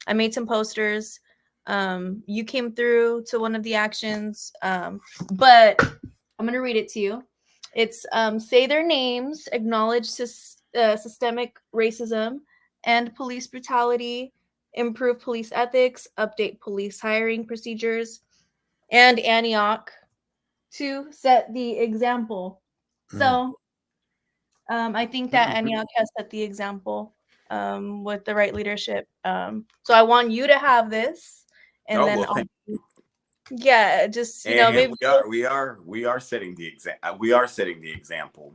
I made some posters. You came through to one of the actions, but I'm gonna read it to you. It's say their names, acknowledge systemic racism and police brutality, improve police ethics, update police hiring procedures, and Antioch to set the example. So I think that Antioch has set the example with the right leadership. So I want you to have this, and yeah, just maybe we are setting the example. We are setting the example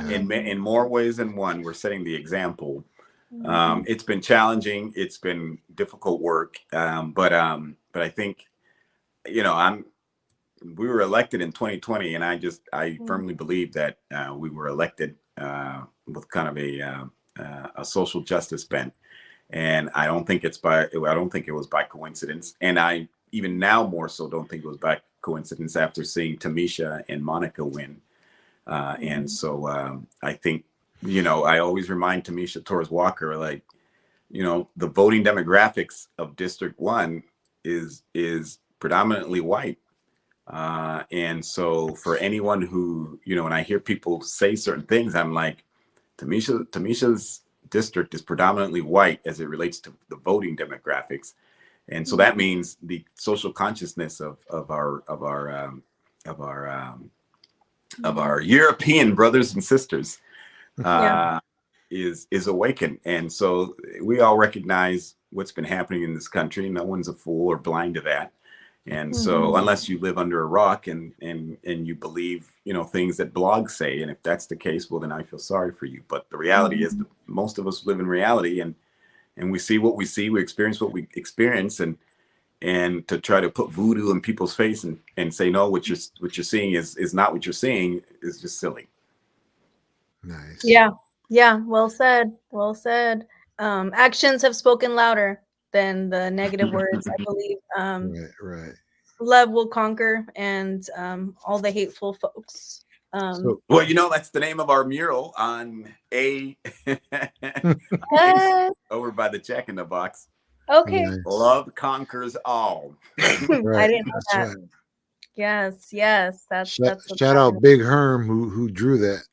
in more ways than one. We're setting the example. It's been challenging. It's been difficult work, but I think we were elected in 2020, and I firmly believe that we were elected with kind of a social justice bent, and I don't think it was by coincidence, and I even now more so don't think it was by coincidence after seeing Tamisha and Monica win, and so I think I always remind Tamisha Torres Walker, like, the voting demographics of District 1 is predominantly white. And so for anyone who, when I hear people say certain things, I'm like, Tamisha's district is predominantly white as it relates to the voting demographics. And so that means the social consciousness of our European brothers and sisters is awakened. And so we all recognize what's been happening in this country. No one's a fool or blind to that. And so unless you live under a rock and you believe, things that blogs say, and if that's the case, well, then I feel sorry for you. But the reality is that most of us live in reality, and we see what we see, we experience what we experience, and to try to put voodoo in people's face and say, no, what you're seeing is not what you're seeing is just silly. Nice. Yeah. Well said. Actions have spoken louder than the negative words, I believe. Right. Love will conquer, and all the hateful folks. Well, that's the name of our mural on over by the Jack in the Box. Okay. Nice. Love conquers all. Right. I didn't know that. Right. Yes. That's shout out Big Herm who drew that.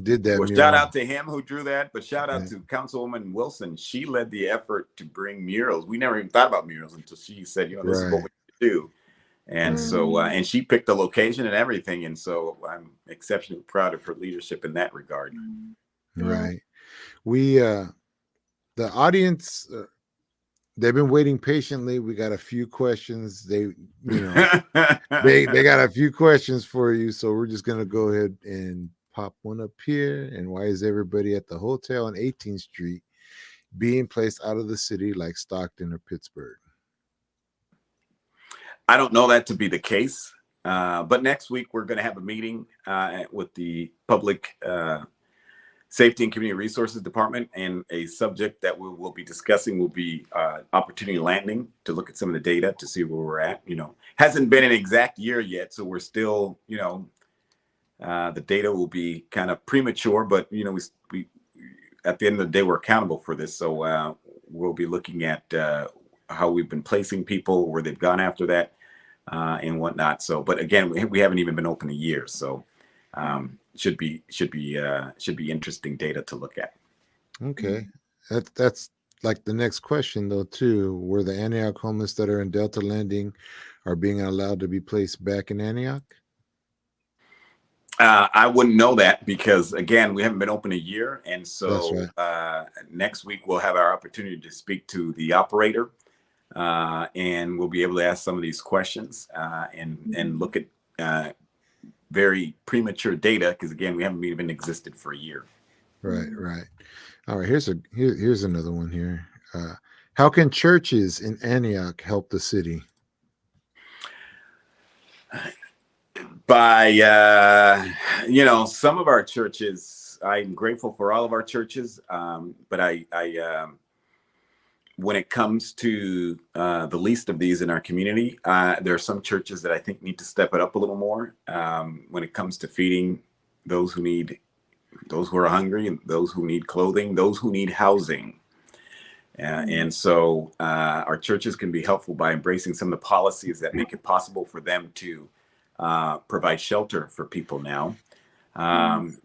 Did that. Well, shout out to him who drew that, but shout out to Councilwoman Wilson. She led the effort to bring murals. We never even thought about murals until she said, this is what we do. And so, and she picked the location and everything. And so I'm exceptionally proud of her leadership in that regard. Right. We, the audience, they've been waiting patiently. We got a few questions. They got a few questions for you. So we're just going to go ahead and pop one up here. And why is everybody at the hotel on 18th Street being placed out of the city like Stockton or Pittsburgh? I don't know that to be the case, but next week we're going to have a meeting with the Public Safety and Community Resources Department, and a subject that we will be discussing will be opportunity landing, to look at some of the data to see where we're at. Hasn't been an exact year yet, so we're still, the data will be kind of premature, but we at the end of the day we're accountable for this, so we'll be looking at how we've been placing people, where they've gone after that, and whatnot. So, but again, we haven't even been open a year, so should be interesting data to look at. Okay, that's like the next question though too. Were the Antioch homeless that are in Delta Landing are being allowed to be placed back in Antioch? I wouldn't know that, because again, we haven't been open a year, and so next week we'll have our opportunity to speak to the operator. And we'll be able to ask some of these questions and look at very premature data, because again, we haven't even existed for a year. Right. All right. Here's another one here. How can churches in Antioch help the city? By some of our churches, I'm grateful for all of our churches, but I when it comes to the least of these in our community, there are some churches that I think need to step it up a little more when it comes to feeding those who are hungry, and those who need clothing, those who need housing. And so our churches can be helpful by embracing some of the policies that make it possible for them to provide shelter for people now. During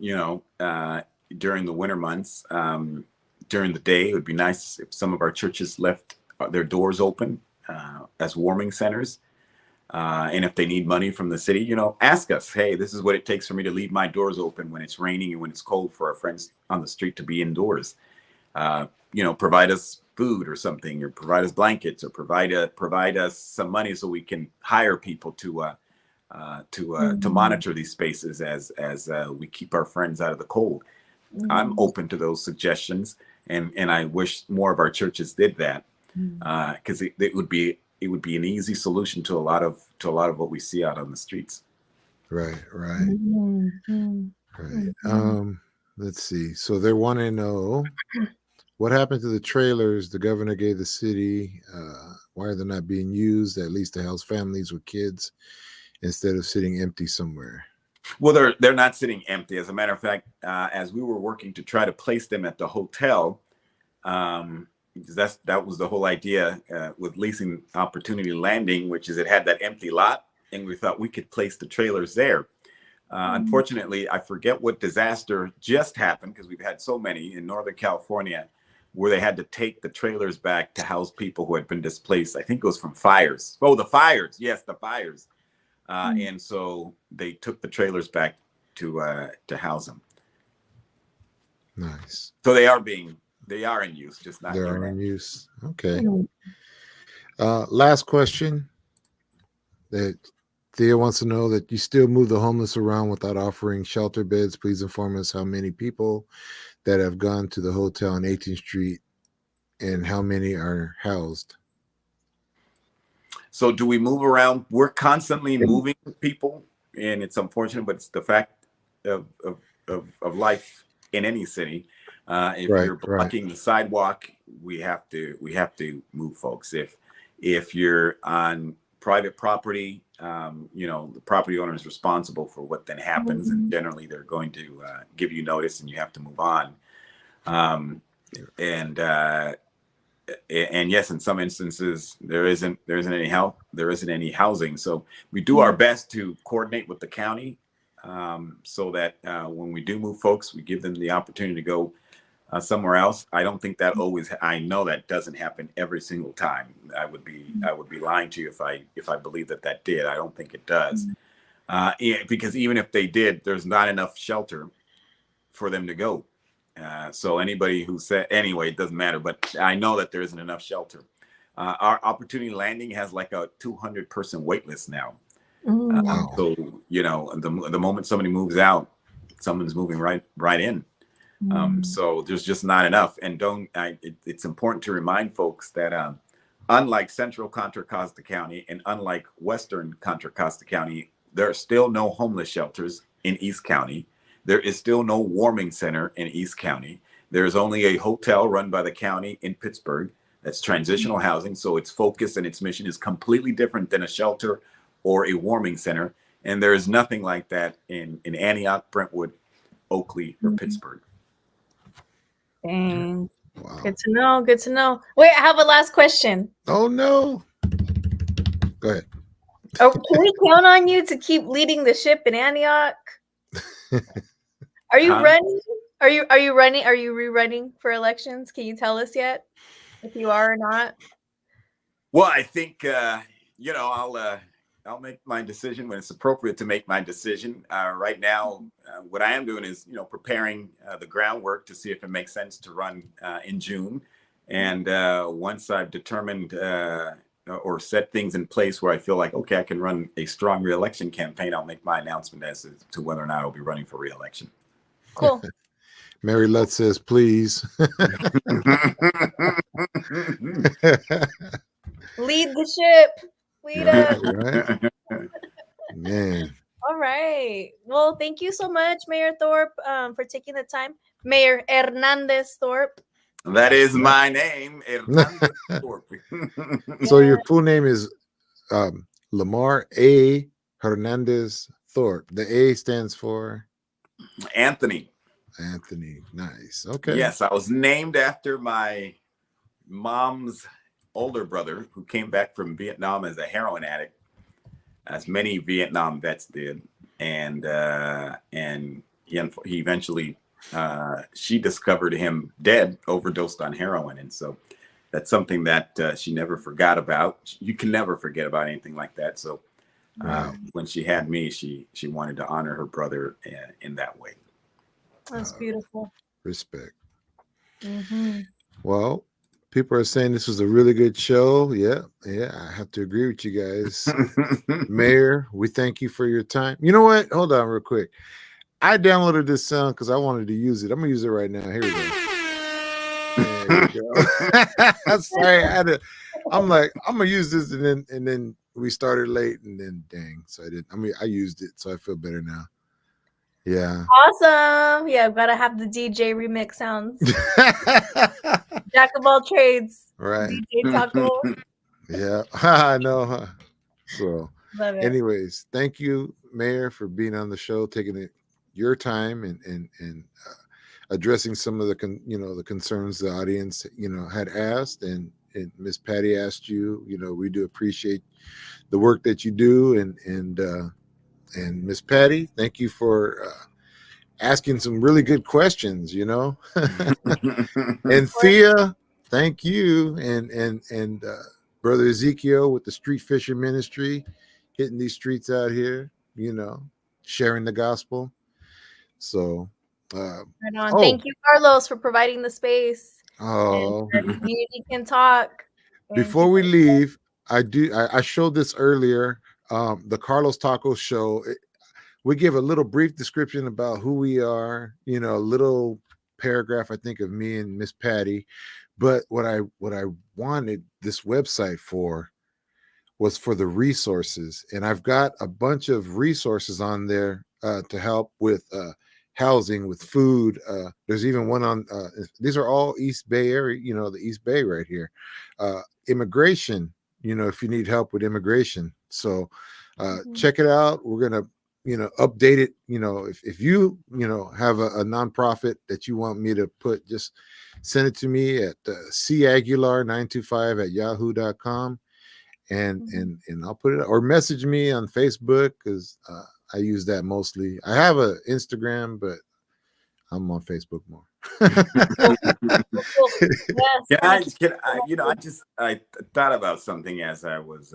the winter months, during the day, it would be nice if some of our churches left their doors open as warming centers. And if they need money from the city, ask us, hey, this is what it takes for me to leave my doors open when it's raining and when it's cold, for our friends on the street to be indoors. Provide us food or something, or provide us blankets, or provide us some money so we can hire people to monitor these spaces as we keep our friends out of the cold. I'm open to those suggestions. And I wish more of our churches did that, because it would be an easy solution to a lot of what we see out on the streets. Right. Let's see. So they want to know what happened to the trailers the governor gave the city. Why are they not being used, at least to house families with kids, instead of sitting empty somewhere? Well, they're not sitting empty. As a matter of fact, as we were working to try to place them at the hotel, because that was the whole idea with leasing Opportunity Landing, which is it had that empty lot. and we thought we could place the trailers there. Unfortunately, I forget what disaster just happened, because we've had so many in Northern California where they had to take the trailers back to house people who had been displaced. I think it was from fires. Oh, the fires. Yes, the fires. And so they took the trailers back to house them. Nice. So they are in use, just not. They are in use. Okay. Last question. That Thea wants to know that you still move the homeless around without offering shelter beds. Please inform us how many people that have gone to the hotel on 18th Street and how many are housed. So do we move around? We're constantly moving people, and it's unfortunate, but it's the fact of life in any city. If you're blocking the sidewalk, we have to move folks. If you're on private property, the property owner is responsible for what then happens, and generally they're going to give you notice, and you have to move on. And yes, in some instances there isn't any help, there isn't any housing. So we do our best to coordinate with the county, so that when we do move folks, we give them the opportunity to go somewhere else. I don't think that always. I know that doesn't happen every single time. I would be lying to you if I believe that did. I don't think it does, because even if they did, there's not enough shelter for them to go. So anybody who said, anyway, it doesn't matter, but I know that there isn't enough shelter. Our Opportunity Landing has like a 200-person wait list now. So, the moment somebody moves out, someone's moving right in. So there's just not enough. And it's important to remind folks that unlike Central Contra Costa County and unlike Western Contra Costa County, there are still no homeless shelters in East County. There is still no warming center in East County. There's only a hotel run by the county in Pittsburgh that's transitional housing. So its focus and its mission is completely different than a shelter or a warming center. And there is nothing like that in Antioch, Brentwood, Oakley, or Pittsburgh. Dang. Wow. Good to know. Wait, I have a last question. Oh, no. Go ahead. Oh, can we count on you to keep leading the ship in Antioch? Are you running? Are you running? Are you rerunning for elections? Can you tell us yet if you are or not? Well, I think I'll make my decision when it's appropriate to make my decision. Right now, what I am doing is preparing the groundwork to see if it makes sense to run in June. And once I've determined or set things in place where I feel like, okay, I can run a strong reelection campaign, I'll make my announcement as to whether or not I'll be running for reelection. Cool. Mary Lutz says, please. Lead the ship. Lead us. Right? Man. All right. Well, thank you so much, Mayor Thorpe, for taking the time. Mayor Hernandez Thorpe. That is my name, Hernandez Thorpe. So your full name is Lamar A. Hernandez Thorpe. The A stands for? Anthony. Nice. Okay. Yes, I was named after my mom's older brother who came back from Vietnam as a heroin addict, as many Vietnam vets did. And he eventually, she discovered him dead, overdosed on heroin. And so that's something that she never forgot about. You can never forget about anything like that. So when she had me, she wanted to honor her brother in that way. That's beautiful. Respect. Well, people are saying this was a really good show. Yeah, I have to agree with you guys. Mayor, we thank you for your time. You know what? Hold on real quick. I downloaded this sound because I wanted to use it. I'm going to use it right now. Here we go. There we go. Sorry, I'm like, I'm going to use this, and then we started late, and then dang. So I used it, so I feel better now. Yeah. Awesome. Yeah, I've got to have the DJ remix sounds. Jack of all trades. Right. DJ Taco. Yeah, I know. Huh? So, Love it. Anyways, thank you, Mayor, for being on the show, taking your time and addressing some of the concerns the audience had asked, and Miss Patty asked you, we do appreciate the work that you do, and Miss Patty, thank you for asking some really good questions. And Thea, thank you, and Brother Ezekiel with the Street Fisher Ministry, hitting these streets out here, sharing the gospel. So, right on. Thank you, Carlos, for providing the space. Oh, and the community can talk. Before we leave, I showed this earlier. The Carlos Taco Show. We give a little brief description about who we are. A little paragraph, I think, of me and Miss Patty. But what I wanted this website for was for the resources, and I've got a bunch of resources on there to help with housing, with food. There's even one on. These are all East Bay area. The East Bay right here. Immigration. If you need help with immigration, so check it out. We're gonna update it. If you have a nonprofit that you want me to put, just send it to me at caguilar925@yahoo.com, and I'll put it, or message me on Facebook, because I use that mostly. I have a Instagram, but I'm on Facebook more. I thought about something as I was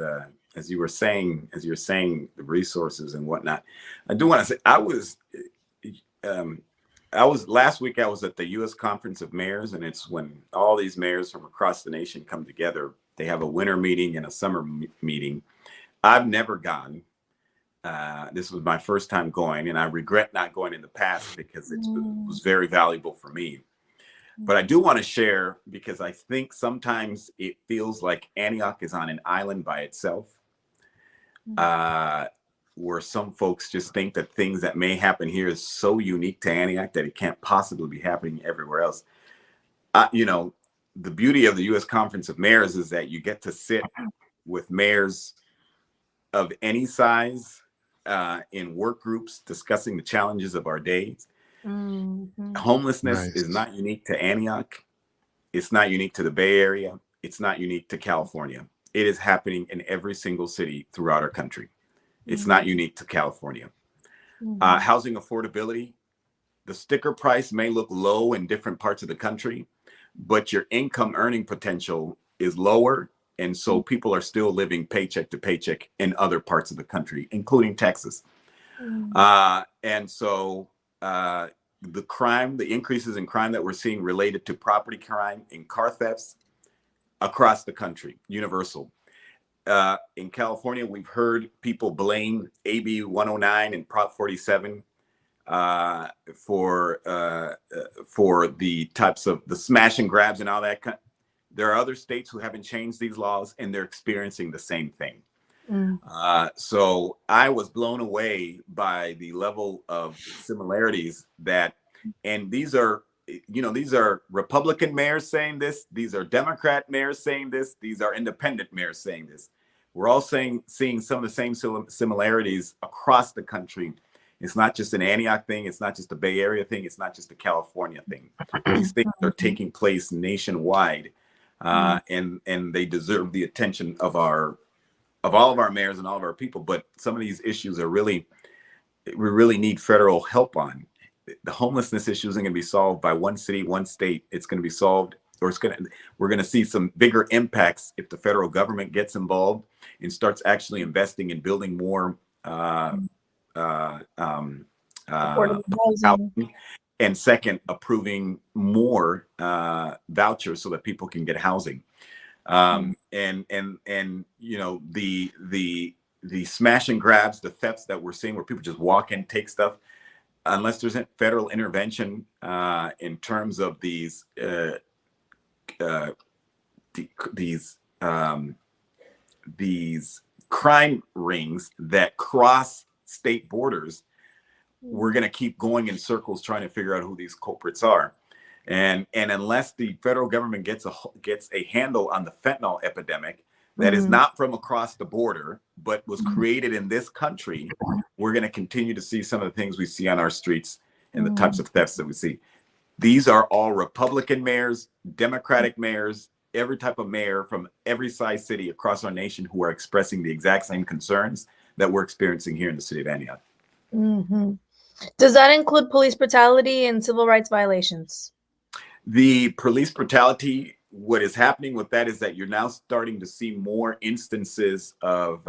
as you were saying the resources and whatnot. I do want to say I was last week. I was at the U.S. Conference of Mayors, and it's when all these mayors from across the nation come together. They have a winter meeting and a summer meeting. I've never gone. This was my first time going, and I regret not going in the past because it was very valuable for me. But I do want to share, because I think sometimes it feels like Antioch is on an island by itself, where some folks just think that things that may happen here is so unique to Antioch that it can't possibly be happening everywhere else. The beauty of the U.S. Conference of Mayors is that you get to sit with mayors of any size in work groups discussing the challenges of our days. Homelessness is not unique to Antioch. It's not unique to the Bay Area. It's not unique to California. It is happening in every single city throughout our country. It's not unique to California. Housing affordability, the sticker price may look low in different parts of the country, but your income earning potential is lower. And so people are still living paycheck to paycheck in other parts of the country, including Texas. And so the increases in crime that we're seeing related to property crime and car thefts across the country, universal. In California, we've heard people blame AB 109 and Prop 47 for the types of the smash and grabs and all that. There are other states who haven't changed these laws, and they're experiencing the same thing. So I was blown away by the level of similarities and these are Republican mayors saying this, these are Democrat mayors saying this, these are independent mayors saying this. We're all seeing some of the same similarities across the country. It's not just an Antioch thing. It's not just a Bay Area thing. It's not just a California thing. These things are taking place nationwide, and they deserve the attention of all of our mayors and all of our people. But some of these issues we really need federal help on. The homelessness issue isn't going to be solved by one city, one state. It's going to be solved, or we're going to see some bigger impacts if the federal government gets involved and starts actually investing in building more housing, and second, approving more vouchers so that people can get housing. And the smash and grabs, the thefts that we're seeing, where people just walk in, take stuff, unless there's a federal intervention in terms of these crime rings that cross state borders, we're going to keep going in circles trying to figure out who these culprits are. And unless the federal government gets a handle on the fentanyl epidemic that is not from across the border, but was created in this country, we're going to continue to see some of the things we see on our streets and the types of thefts that we see. These are all Republican mayors, Democratic mayors, every type of mayor from every size city across our nation who are expressing the exact same concerns that we're experiencing here in the city of Antioch. Mm-hmm. Does that include police brutality and civil rights violations? The police brutality, what is happening with that is that you're now starting to see more instances of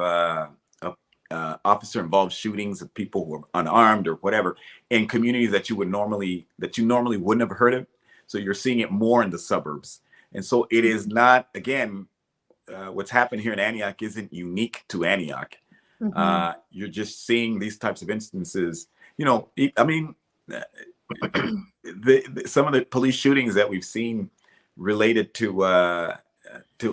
officer-involved shootings of people who are unarmed or whatever in communities that you normally wouldn't have heard of. So you're seeing it more in the suburbs. And so it is not, again, what's happened here in Antioch isn't unique to Antioch. Mm-hmm. You're just seeing these types of instances. You know, I mean, some of the police shootings that we've seen related to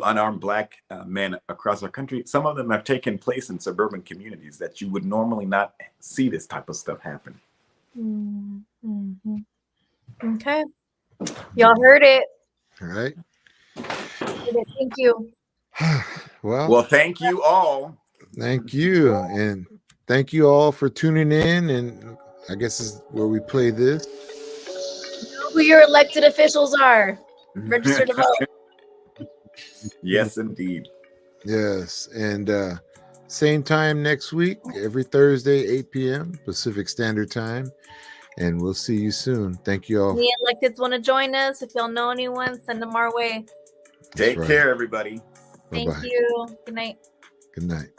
unarmed Black men across our country, some of them have taken place in suburban communities that you would normally not see this type of stuff happen. Mm-hmm. Okay. Y'all heard it. All right. Thank you. Well, thank you all. Thank you. And thank you all for tuning in. And I guess this is where we play this. You know who your elected officials are. Register to vote. Yes, indeed. Yes. And same time next week, every Thursday, 8 p.m. Pacific Standard Time. And we'll see you soon. Thank you all. The electeds want to join us. If y'all know anyone, send them our way. Take care, everybody. Thank you. Good night. Good night.